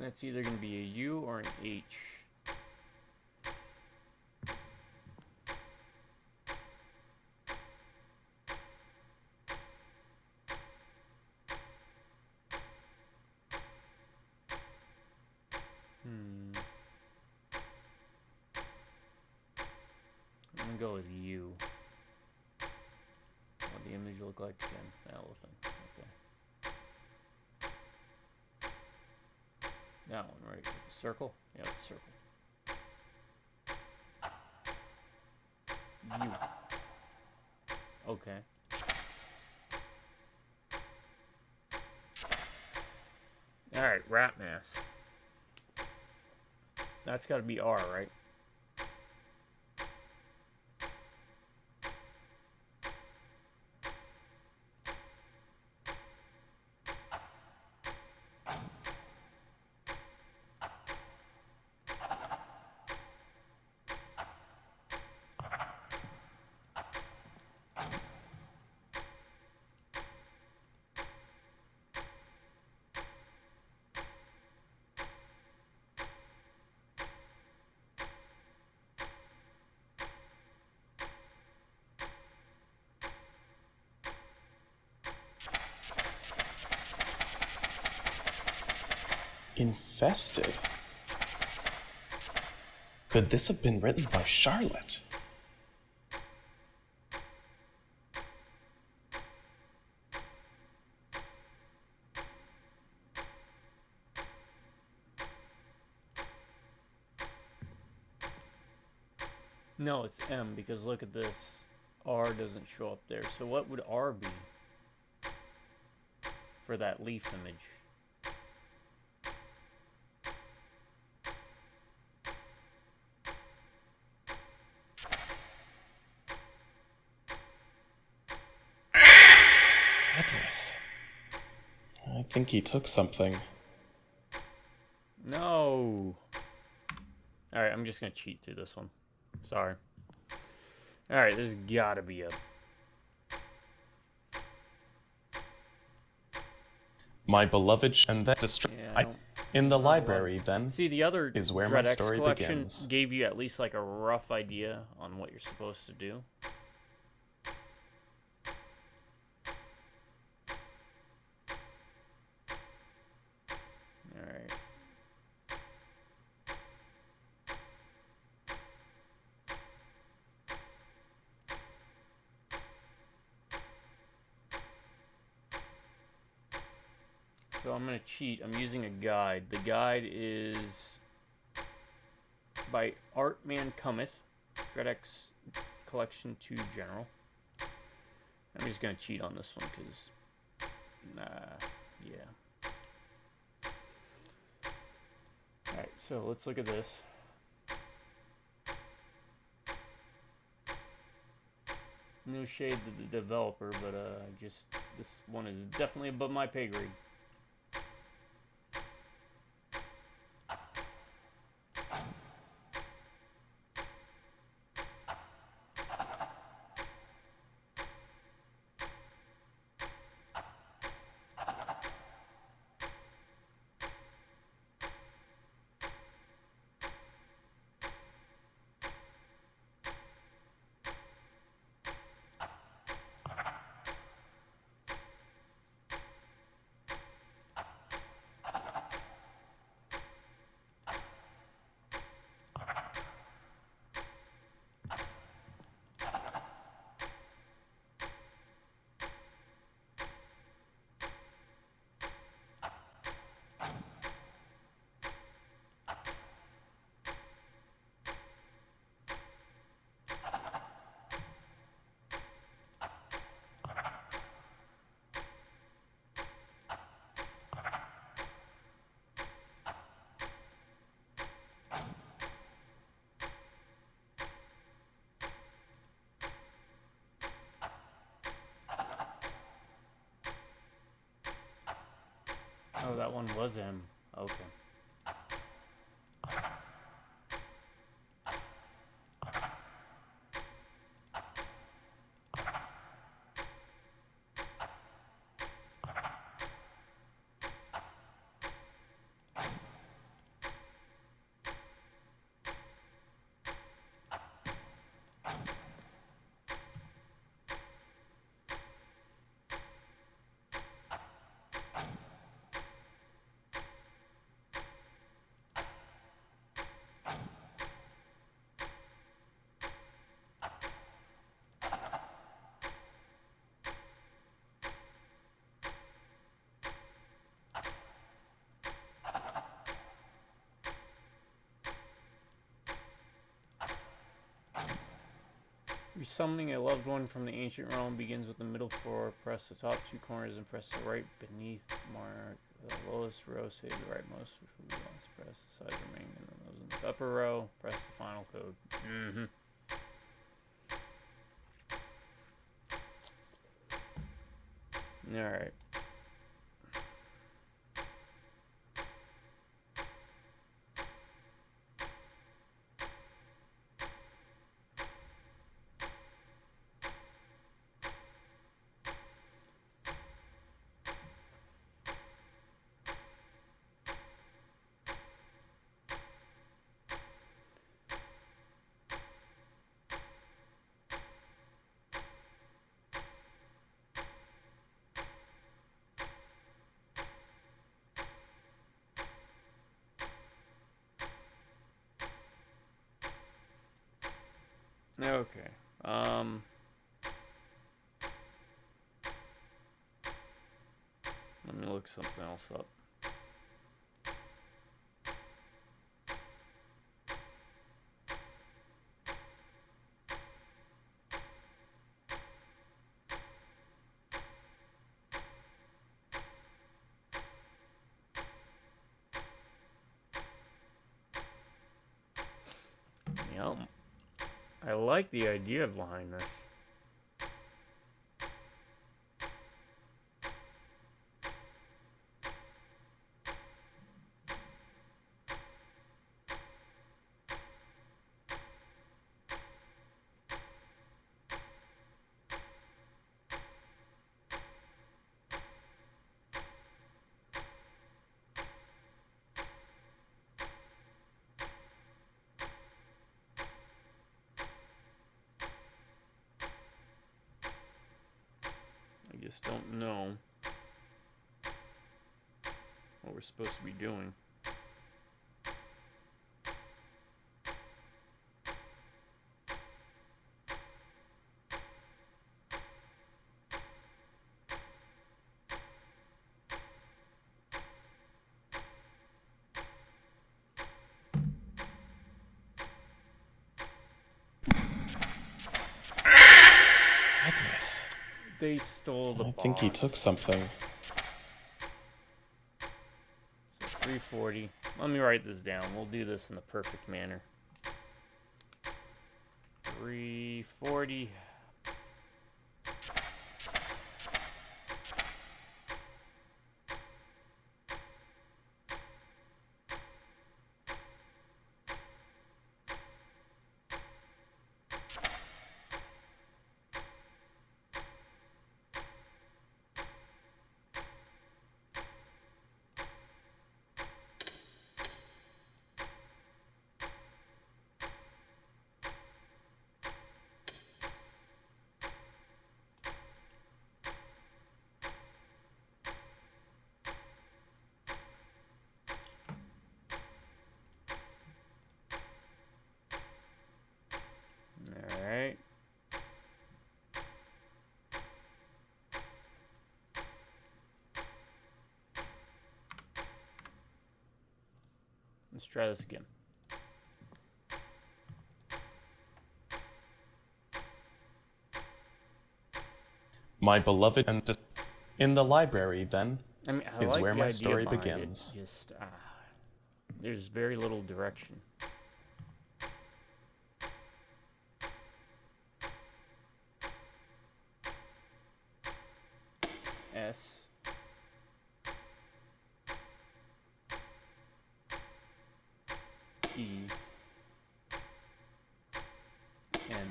That's either going to be a U or an H. I'm going to go with U. What the image look like again? That little thing. Okay. That one, right? With the circle? Yeah, with the circle. U. Okay. Alright, rat mass. That's got to be R, right? Infested? Could this have been written by Charlotte? No, it's M, because look at this. R doesn't show up there. So what would R be for that leaf image? Goodness. I think he took something. No. Alright, I'm just going to cheat through this one. Sorry. Alright, there's got to be a... My beloved and that Yeah, in the library, then, see, the other is where Dread my X story collection begins. gave you at least like a rough idea on what you're supposed to do. Alright. So I'm going to cheat. I'm using a guide. The guide is by Artman Cometh, Dread X Collection 2 General. I'm just going to cheat on this one because, yeah. Alright, so let's look at this. No shade to the developer, but just this one is definitely above my pay grade. Oh, that one was M. Okay. Resummoning a loved one from the ancient realm begins with the middle floor. Press the top 2 corners and press the right beneath mark. The lowest row, save the rightmost, which will be once press the sides remaining, and then those in the upper row. Press the final code. Alright. Okay. Let me look something else up. Yep. I like the idea behind this. I just don't know what we're supposed to be doing. Goodness. They stole the I think he took something. So 340. Let me write this down. We'll do this in the perfect manner. 340. Alright. Let's try this again. My beloved, and just in the library, then, I mean, I is like where the my idea story behind it, begins. just there's very little direction. S N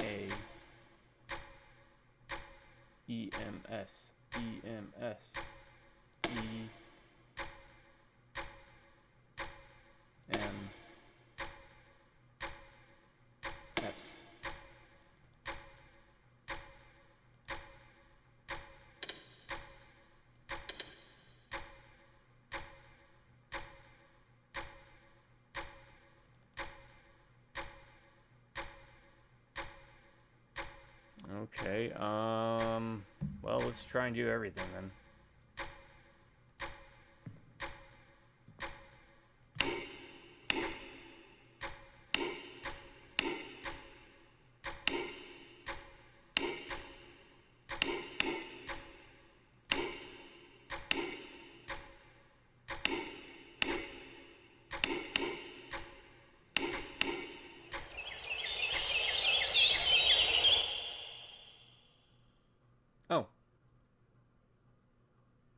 A E M S E M S E M S. Okay, well, let's try and do everything then. Oh.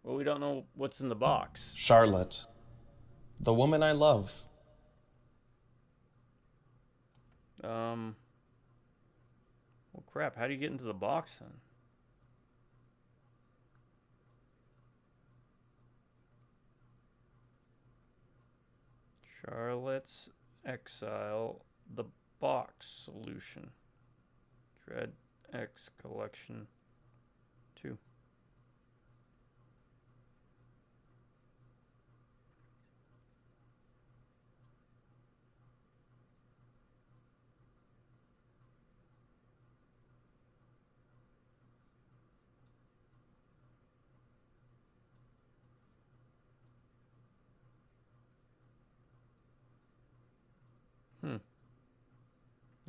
Well, we don't know what's in the box. Charlotte, the woman I love. Well, crap, how do you get into the box then? Charlotte's Exile, the box solution. Dread X Collection 2.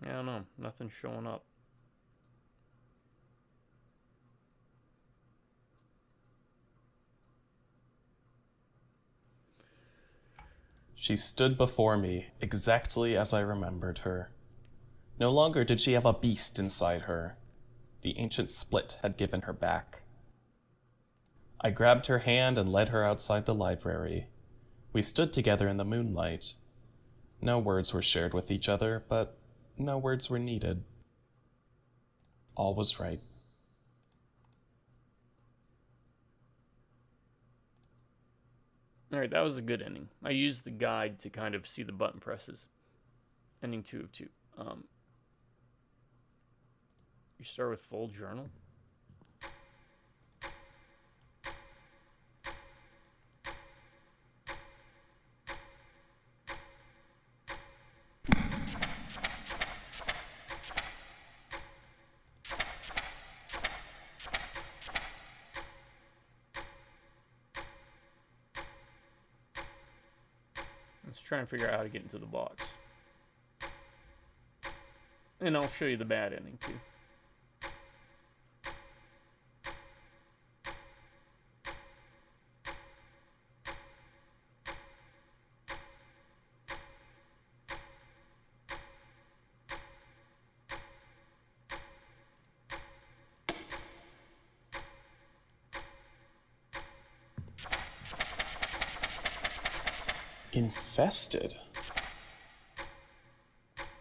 I don't know. Nothing's showing up. She stood before me exactly as I remembered her. No longer did she have a beast inside her. The ancient split had given her back. I grabbed her hand and led her outside the library. We stood together in the moonlight. No words were shared with each other, but no words were needed. All was right. Alright, that was a good ending. I used the guide to kind of see the button presses. Ending 2 of 2. You start with full journal. Let's try and figure out how to get into the box. And I'll show you the bad ending too. Infested?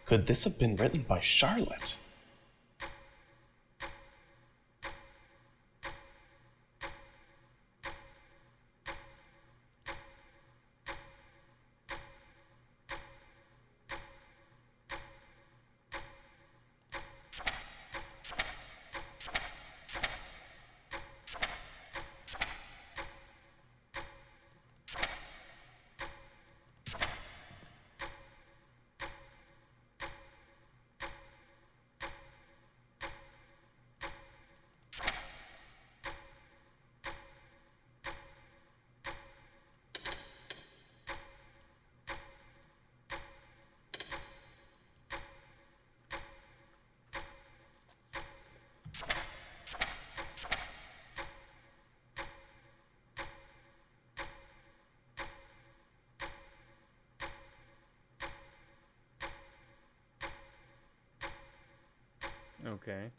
Could this have been written by Charlotte? Okay.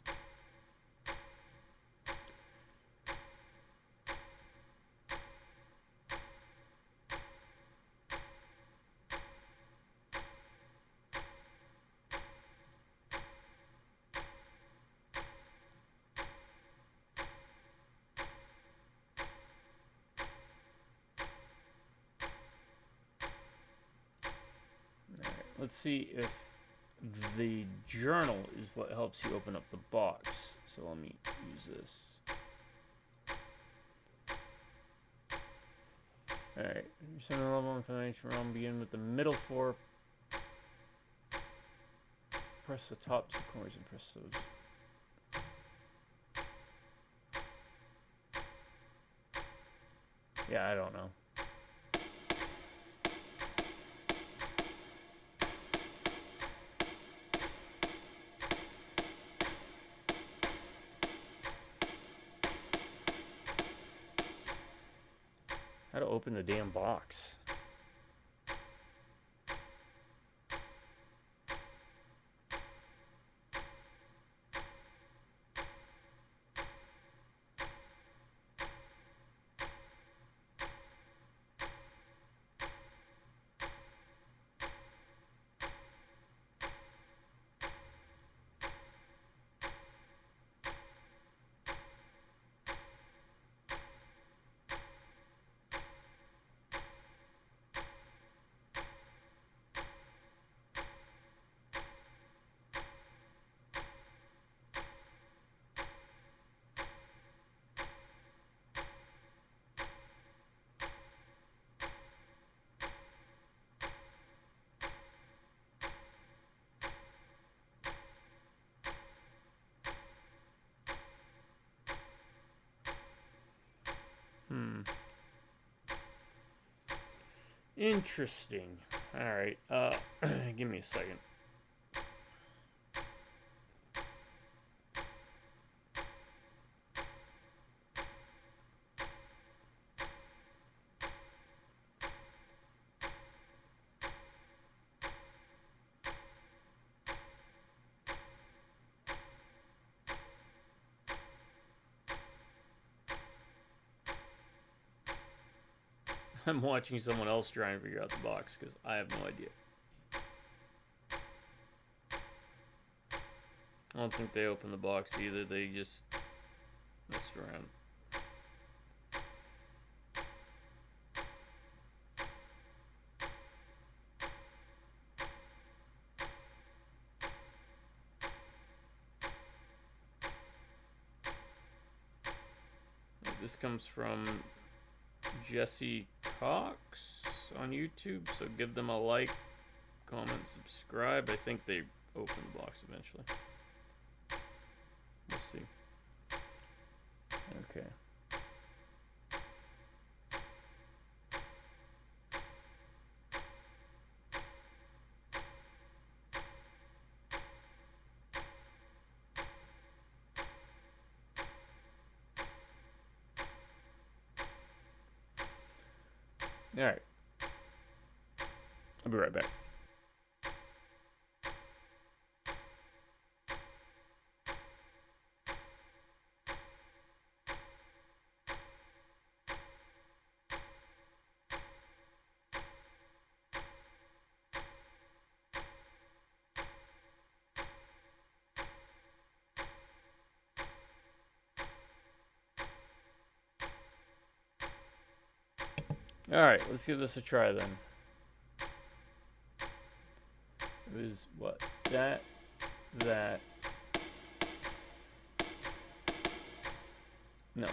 let's see if the journal is what helps you open up the box. So let me use this. Alright, you're sending a level information realm. Begin with the middle four. Press the top two corners and press those. Yeah, I don't know. How to open the damn box. Interesting. Alright, give me a second. I'm watching someone else try and figure out the box because I have no idea. I don't think they opened the box either. They just messed around. This comes from Jesse Cox on YouTube, so give them a like, comment, subscribe. I think they open the box eventually. Let's see. Okay. All right. I'll be right back. Alright, let's give this a try then. It was what? That. No.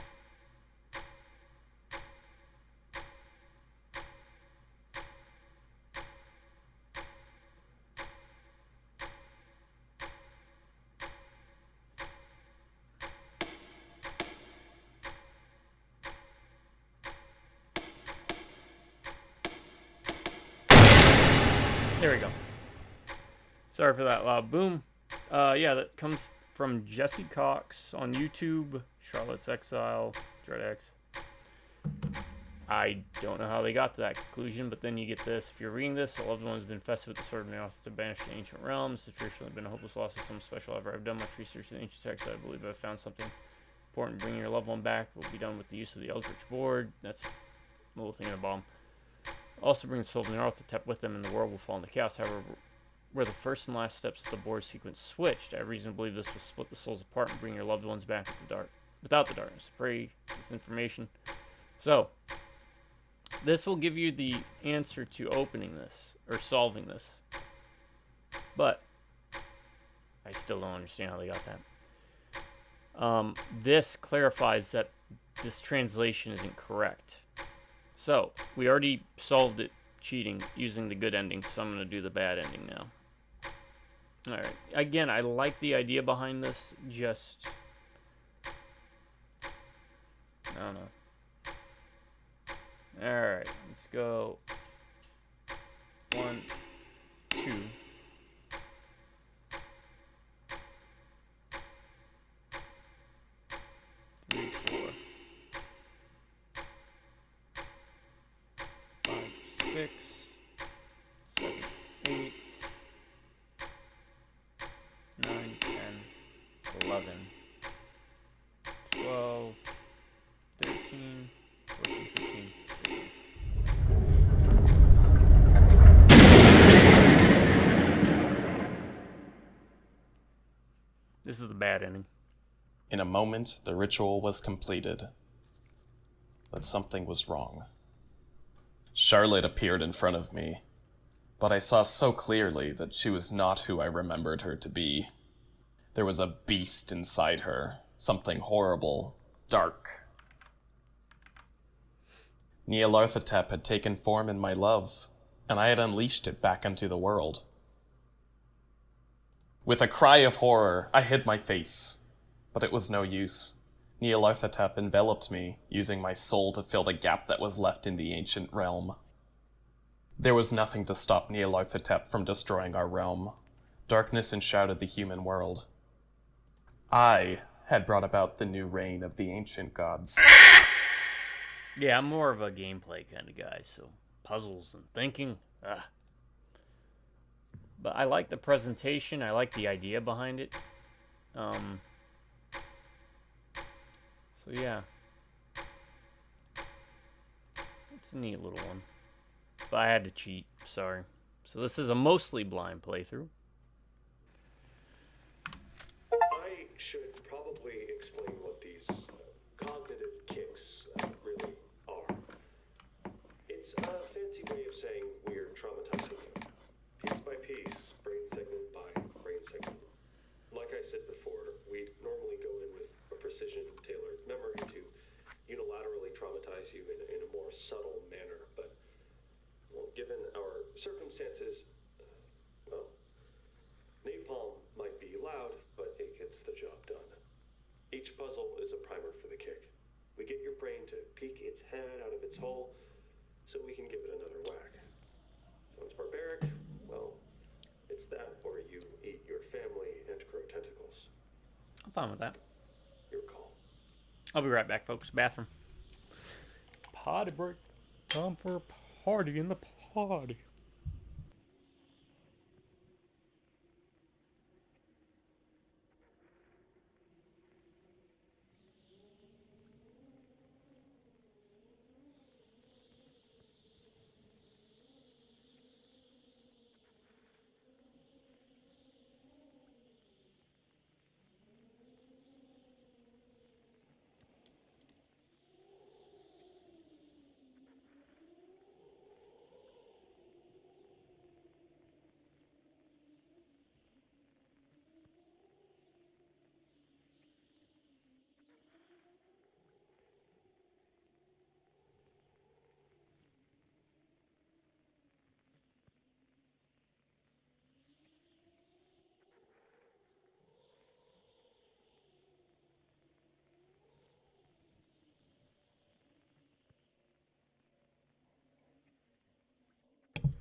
There we go. Sorry for that loud boom. Yeah, that comes from Jesse Cox on YouTube, Charlotte's Exile, DreadX. I don't know how they got to that conclusion, but then you get this. If you're reading this, a loved one has been infested with the sword of Neoth to banish the ancient realms. It's traditionally been a hopeless loss of some special ever. I've done much research in ancient texts. I believe I've found something important. Bringing your loved one back will be done with the use of the Eldritch Board. That's a little thing in a bomb. Also bring the soul of Neoth to tap with them, and the world will fall into chaos. However, where the first and last steps of the board sequence switched, I have reason to believe this will split the souls apart and bring your loved ones back without the darkness. Pray this information. So, this will give you the answer to opening this, or solving this. but I still don't understand how they got that. This clarifies that this translation isn't correct. So, we already solved it cheating using the good ending, so I'm going to do the bad ending now. Alright, again, I like the idea behind this, just... I don't know. Alright, let's go. 1, 2. 3, 4. 5, 6, 7, 8, 9, 10, 11, 12, 13, 14, 15, 16. This is the bad ending. In a moment, the ritual was completed. But something was wrong. Charlotte appeared in front of me, but I saw so clearly that she was not who I remembered her to be. There was a beast inside her, something horrible, dark. Nyarlathotep had taken form in my love, and I had unleashed it back into the world. With a cry of horror, I hid my face, but it was no use. Nyarlathotep enveloped me, using my soul to fill the gap that was left in the ancient realm. There was nothing to stop Nyarlathotep from destroying our realm. Darkness enshrouded the human world. I had brought about the new reign of the ancient gods. Yeah, I'm more of a gameplay kind of guy, so puzzles and thinking, But I like the presentation, I like the idea behind it. So yeah. It's a neat little one. But I had to cheat, sorry. So this is a mostly blind playthrough. I should probably explain what these cognitive kicks really are. It's a fancy way of saying we're traumatizing you. Piece by piece, brain segment by brain segment. Like I said before, we normally go in with a precision-tailored memory to unilaterally traumatize you in a more subtle manner, but, well, given our circumstances, well, napalm might be loud, but it gets the job done. Each puzzle is a primer for the kick. We get your brain to peek its head out of its hole so we can give it another whack. Sounds barbaric? Well, it's that or you eat your family and grow tentacles. I'm fine with that. Your call. I'll be right back, folks. Bathroom. Potty break. Time for a party in the potty.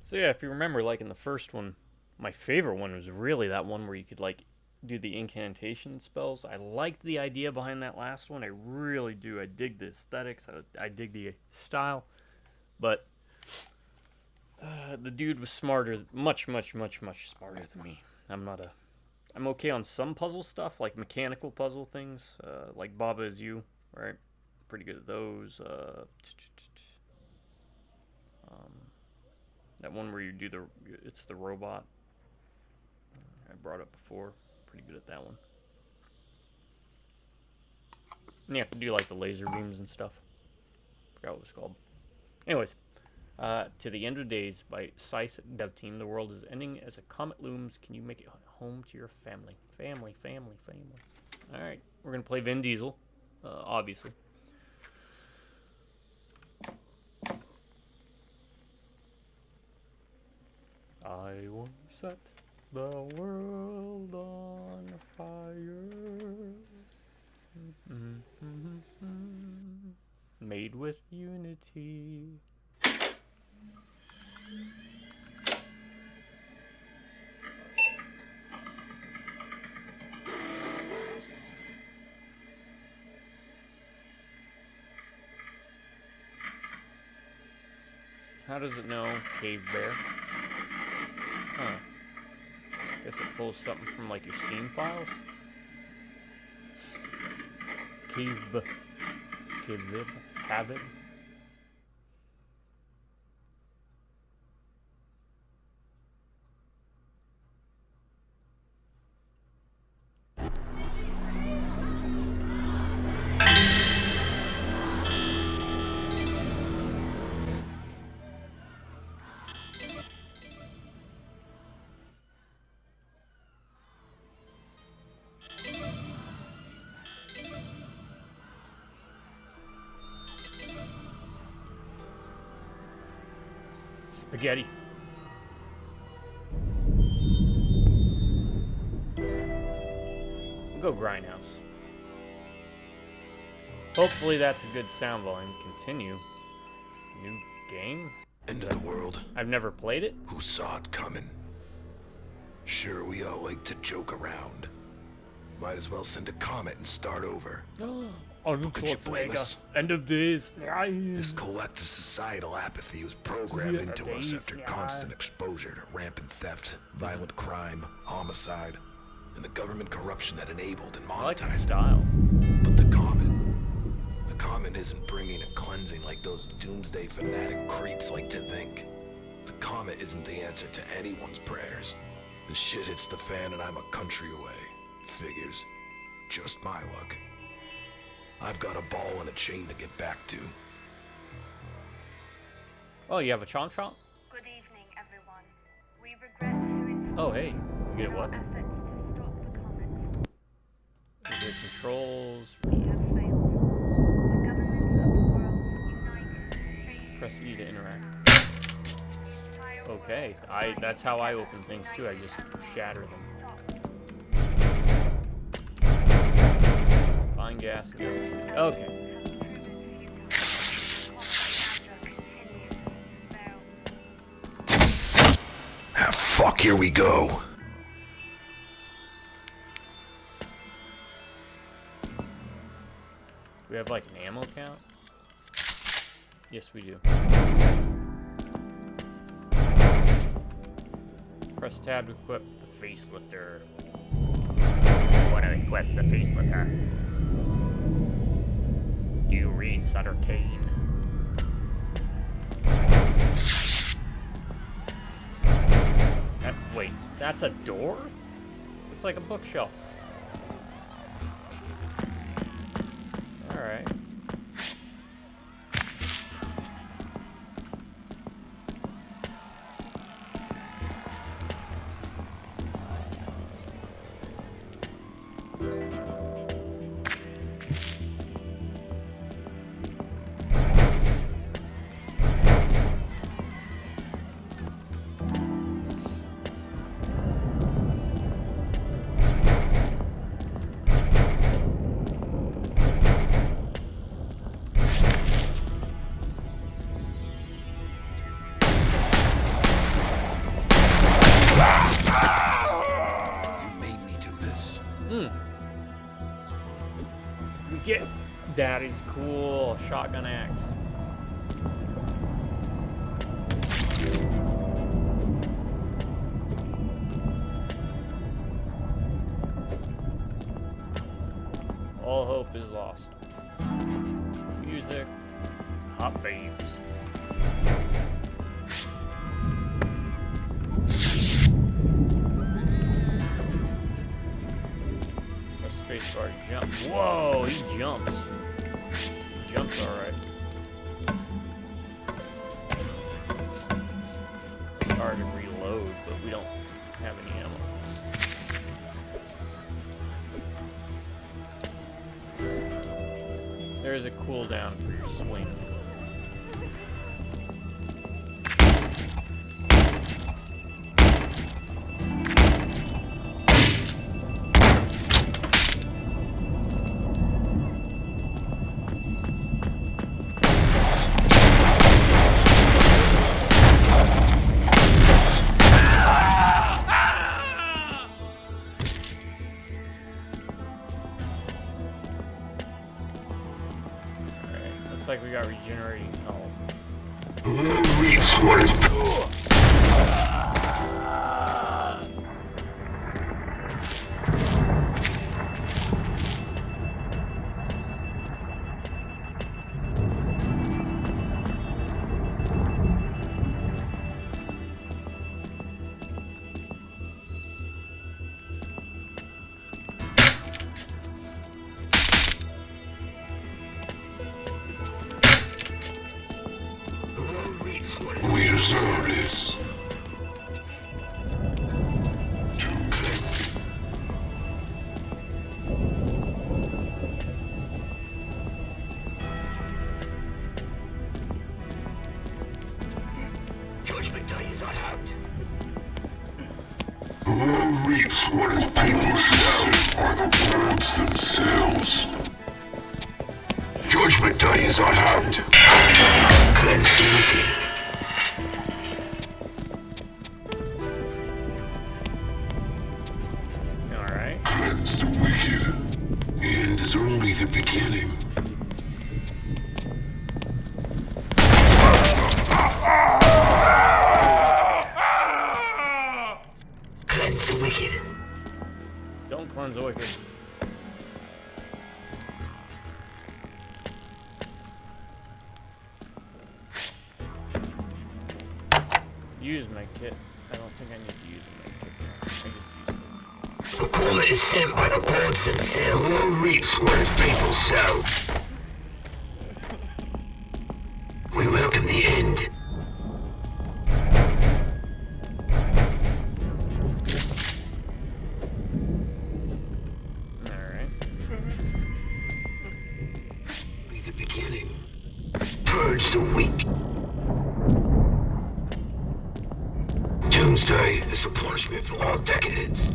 So yeah, if you remember, like in the first one, my favorite one was really that one where you could like do the incantation spells. I liked the idea behind that last one. I really do. I dig the aesthetics. I dig the style. But the dude was smarter, much smarter than me. I'm okay on some puzzle stuff, like mechanical puzzle things, like Baba Is You, right? Pretty good at those. That one where you do it's the robot. I brought up before. Pretty good at that one. And you have to do like the laser beams and stuff. Forgot what it was called. Anyways, To the End of Days by Scythe Dev Team. The world is ending as a comet looms. Can you make it home to your family? Family. Alright, we're going to play Vin Diesel, obviously. I won't set the world on fire. Made with unity. How does it know Cave Bear? Huh. Guess it pulls something from like your Steam files. Cavid. Spaghetti. We'll go Grindhouse. Hopefully that's a good sound volume. Continue. New game? End of the world. I've never played it. Who saw it coming? Sure, we all like to joke around. Might as well send a comet and start over. Arnold Could you blame Schwarzenegger. us? End of days. This collective societal apathy was programmed into us after constant exposure to rampant theft, violent crime, homicide, and the government corruption that enabled and I like the monetized it. style. But the comet isn't bringing a cleansing like those doomsday fanatic creeps like to think. The comet isn't the answer to anyone's prayers. The shit hits the fan and I'm a country away. Figures. Just my luck. I've got a ball and a chain to get back to. Oh, you have a chomp chomp? Good evening, everyone. We regret to inform Oh, hey. You get what? efforts to stop the comet. You get controls. We have failed. The governments of the world united. Press E to interact. Okay, that's how I open things too. I just shatter them. Find gas and everything. Okay. Ah, fuck, here we go. We have like an ammo count? Yes, we do. Press tab to equip the facelifter. You want to equip the facelifter. You read Sutter Kane. Wait, that's a door? It's like a bookshelf. Alright. That is cool. Shotgun axe. All hope is lost. Music. Hot babes. Press spacebar to jump. Whoa, he jumps. Jumps alright. hard to reload, but we don't have any ammo. There is a cooldown for your swing. Looks like we got regenerating health. We deserve this. Judgment Day is at hand. Who reaps what his people sow are the gods themselves. Judgment Day is at hand. Cleanse the wicked. Alright. Cleanse the wicked. The end is only the beginning. Cleanse the wicked. Don't cleanse the wicked. Use my kit. I don't think I need to use my kit. I just used it. The comet is sent by the gods themselves. Who reaps what his people sow? We welcome the end. Alright. Be the beginning. Purge the weak. Doomsday is the punishment for all decadence.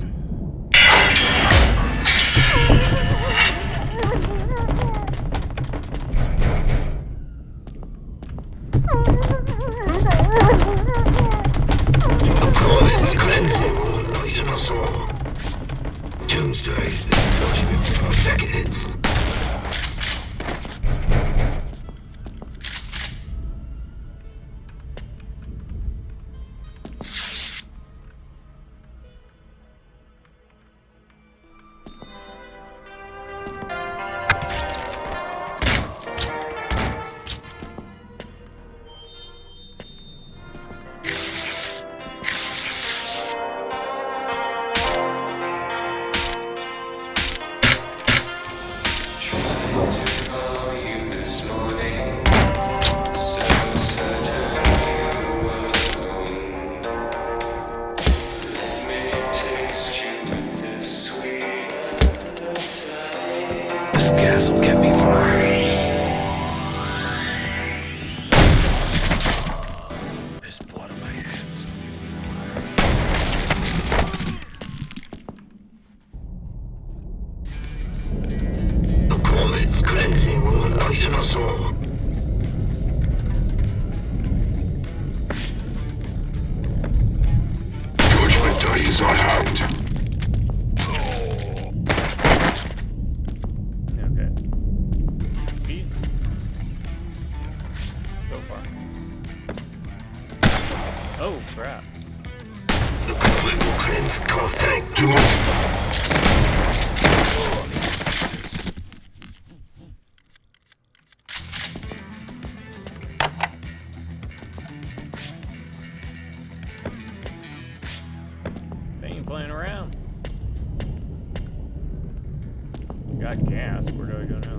A comet is cleansing will enlighten us all. Doomsday is the punishment for all decadence. This gas will get me far. There's blood on my hands. The comet's cleansing will enlighten us all. Judgment Day is at hand. Okay. Easy. So far. Oh, crap. The comet will cleanse Gotham. Do not. They ain't playing around. Got gas. Where do I go now?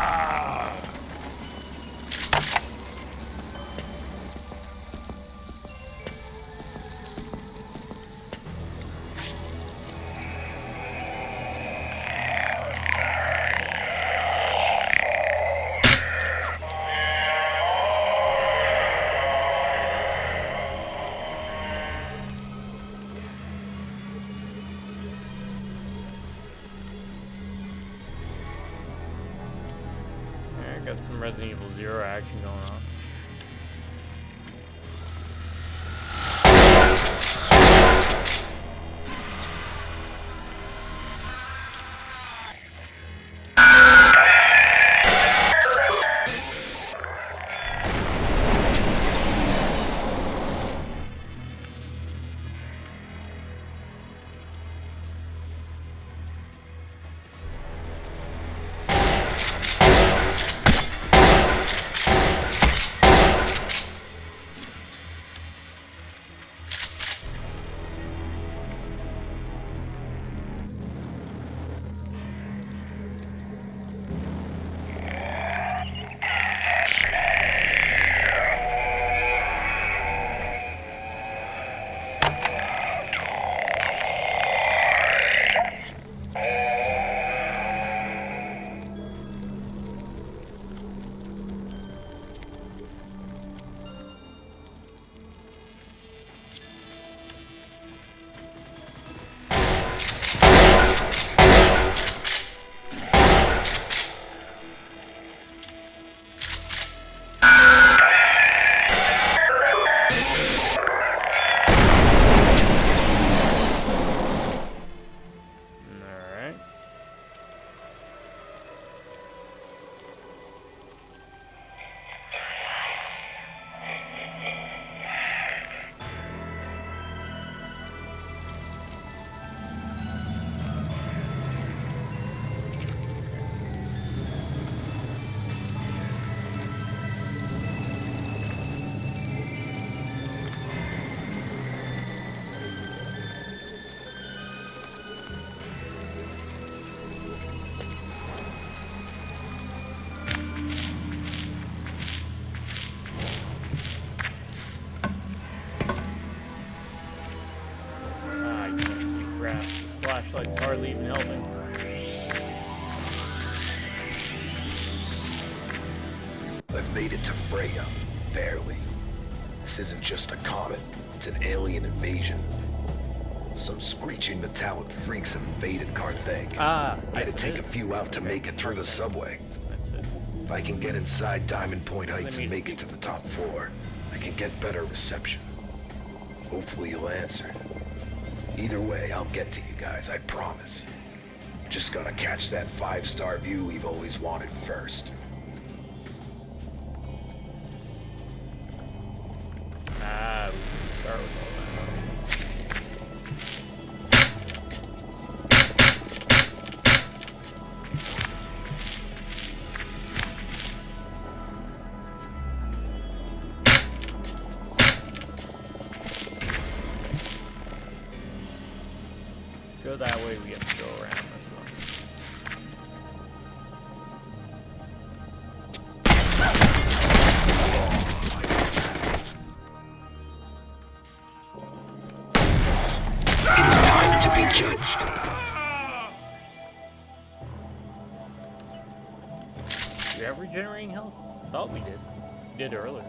got some Resident Evil 0 action going on. Flashlight's hardly even helping. I've made it to Freya, barely. This isn't just a comet, it's an alien invasion. Some screeching metallic freaks have invaded Carthage. I had to take a few out to make it through the subway. That's it. If I can get inside Diamond Point Heights and make it to the top floor, I can get better reception. Hopefully you'll answer. Either way, I'll get to you guys, I promise. Just gotta catch that 5-star view we've always wanted first. We can start with all go that way, we have to go around. That's fun. It is time to be judged. Do we have regenerating health? Thought we did. We did earlier.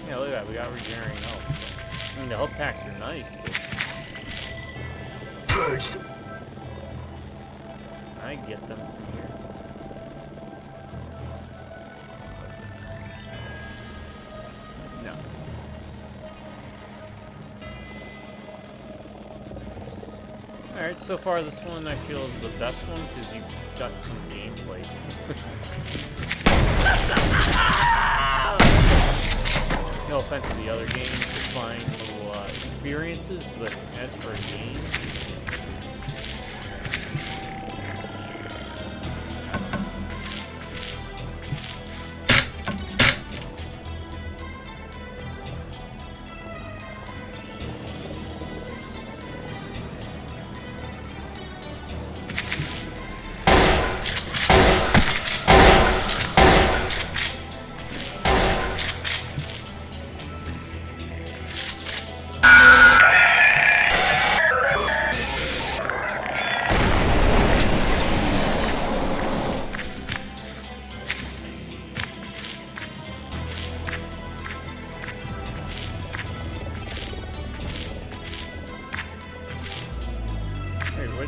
Yeah, look at that. We got regenerating health. I mean, the health packs are nice, but Purged. I get them from here. No. Alright, so far this one I feel is the best one because you've got some gameplay. No offense to the other games, supplying little experiences, but as for a game,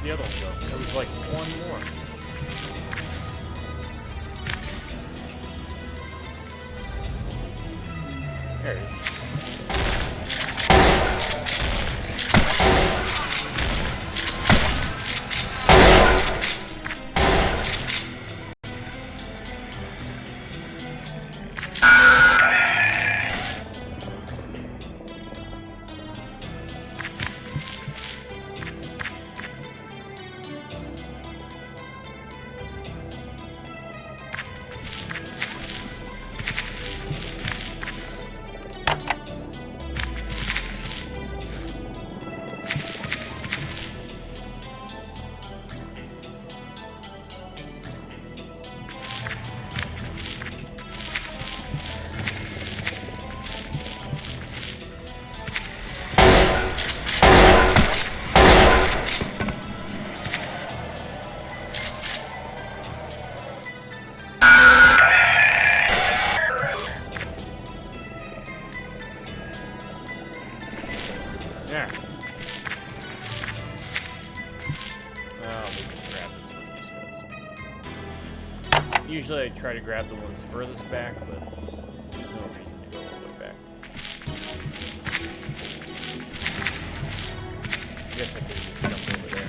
the other one go? There was like one more. There it is. There. Oh, we'll just grab this one just 'cause. Usually I try to grab the ones furthest back, but there's no reason to go all the way back. I guess I could just jump over there.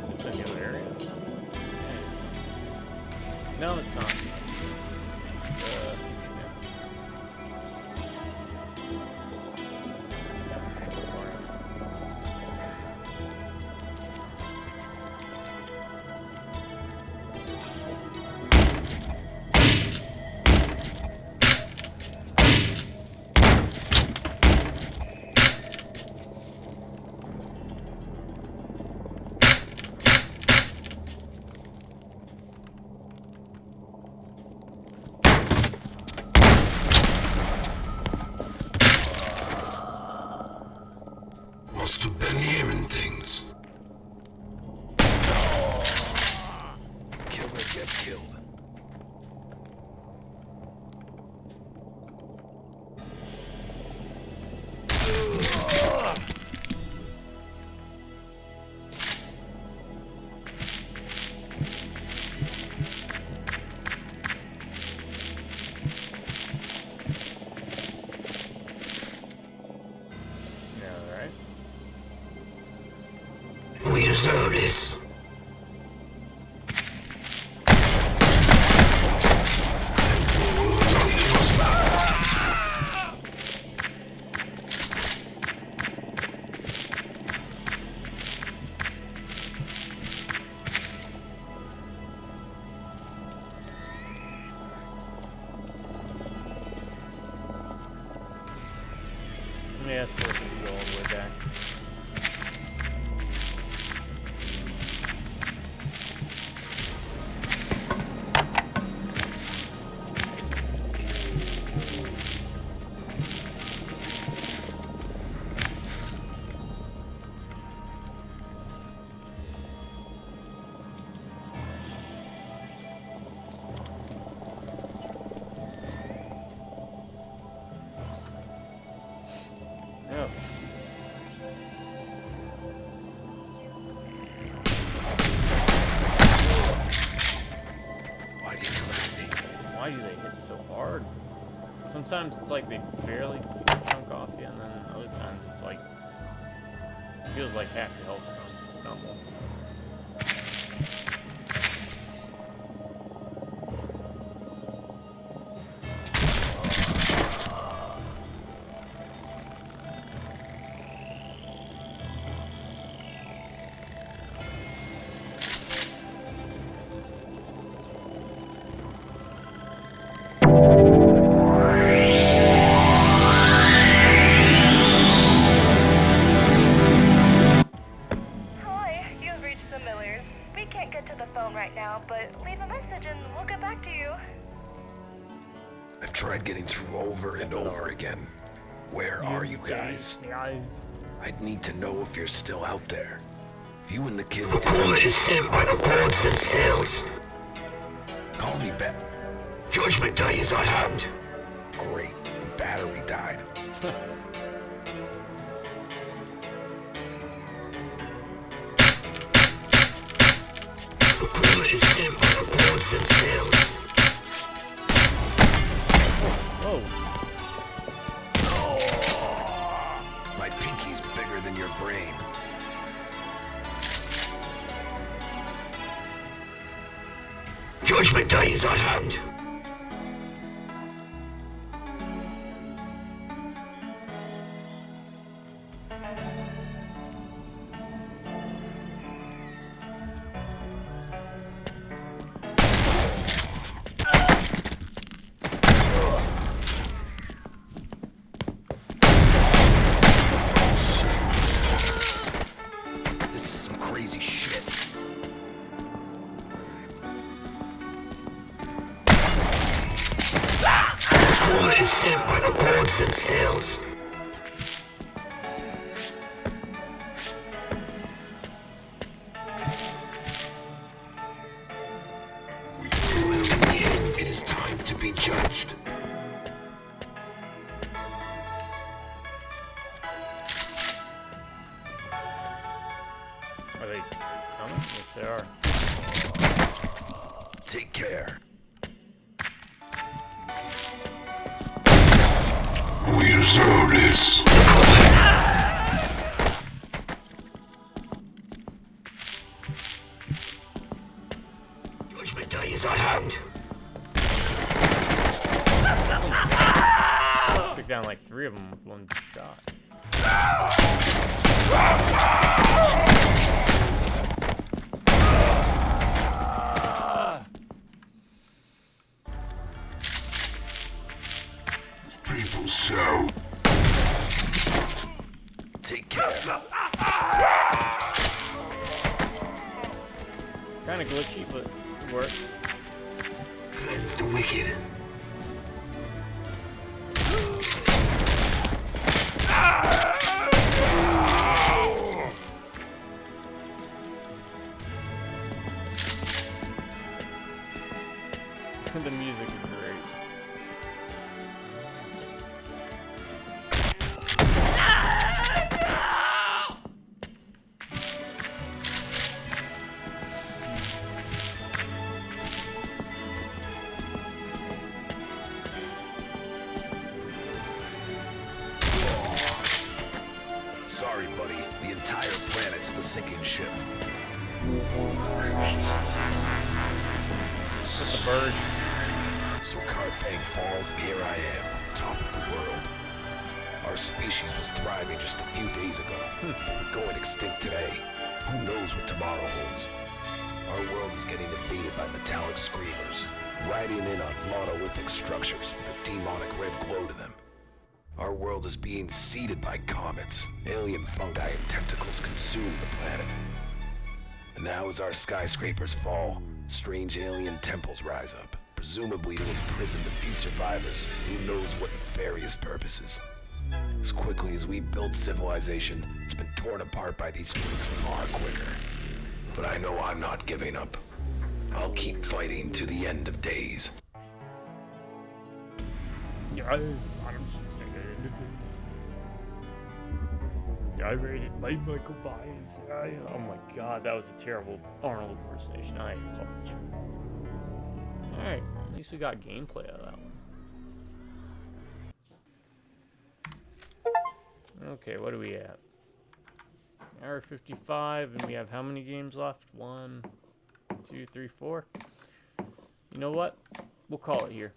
This is a new area. No, it's not. Just, Must have been hearing things. Killer gets killed. We deserve this. yeah, it's worth it to go all the way back. Oh. Why did you come at me? Why do they hit so hard? Sometimes it's like they barely take a chunk off you, and then other times it's like feels like half your health's gone, not more. phone right now, but leave a message and we'll get back to you. I've tried getting through over and over again. Where are you guys? I need to know if you're still out there. If you and the kids... The comet is sent by the gods themselves. Call me back. Judgment Day is at hand. Great. The battery died. The comet is sent by the gods themselves. Oh. My pinky's bigger than your brain. Judgment Day is at hand. This is some crazy shit. The comet is sent by the gods themselves. Well, in the end, it is time to be judged. Are they coming? Yes, they are. Take care. We deserve this. Judgment Day is at hand. Took down like 3 of them with one shot. People shout. Take care. Kind of glitchy, but it works. Cleanse the wicked. The music is great. Sorry, buddy. The entire planet's the sinking ship. With the birds. So Carthage falls, and here I am, top of the world. Our species was thriving just a few days ago. We're going extinct today. Who knows what tomorrow holds? Our world is getting invaded by metallic screamers, riding in on monolithic structures with a demonic red glow to them. Our world is being seeded by comets. Alien fungi and tentacles consume the planet. And now as our skyscrapers fall, strange alien temples rise up, presumably to imprison the few survivors, who knows what nefarious purposes. As quickly as we build civilization, it's been torn apart by these freaks far quicker. But I know I'm not giving up. I'll keep fighting to the end of days. I rated by Michael Myers. Oh my god, that was a terrible Arnold impersonation. I apologize. Alright, at least we got gameplay out of that one. Okay, what are we at? Hour 55, and we have how many games left? 1, 2, 3, 4. You know what? We'll call it here.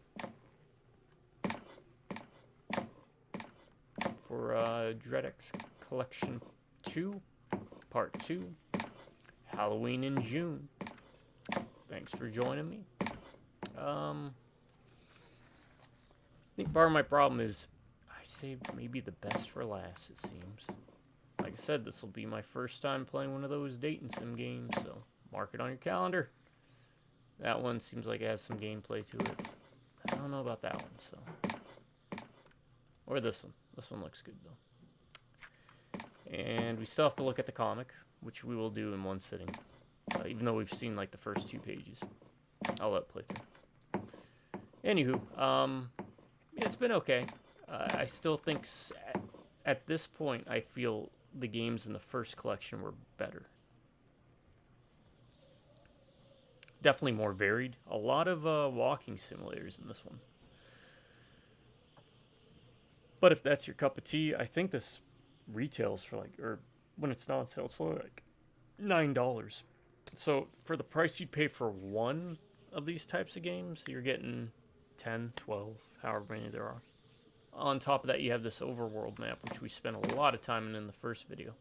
For Dreadx Collection 2, Part 2, Halloween in June. Thanks for joining me. I think part of my problem is I saved maybe the best for last, it seems. Like I said, this will be my first time playing one of those dating sim games, so mark it on your calendar. That one seems like it has some gameplay to it. I don't know about that one, so. Or this one. This one looks good, though. And we still have to look at the comic, which we will do in one sitting. Even though we've seen, like, the first 2 pages. I'll let it play through. Anywho, it's been okay. I still think, at this point, I feel the games in the first collection were better. Definitely more varied. A lot of walking simulators in this one. But if that's your cup of tea, I think this retails for like, or when it's not on sale, it's for like $9. So for the price you'd pay for one of these types of games, you're getting 10, 12, however many there are. On top of that, you have this overworld map, which we spent a lot of time in the first video.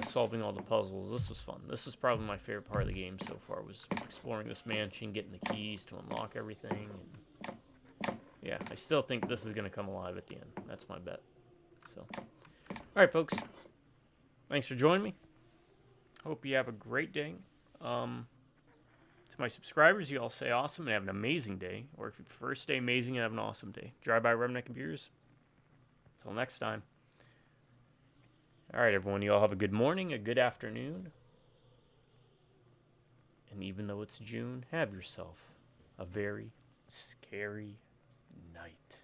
Solving all the puzzles. This was fun. This was probably my favorite part of the game so far, was exploring this mansion, getting the keys to unlock everything. And yeah, I still think this is going to come alive at the end. That's my bet. So, alright folks. Thanks for joining me. Hope you have a great day. To my subscribers, you all stay awesome and have an amazing day. Or if you prefer, stay amazing and have an awesome day. Drive by Remnant Computers. Until next time. Alright, everyone, you all have a good morning, a good afternoon. And even though it's June, have yourself a very scary night.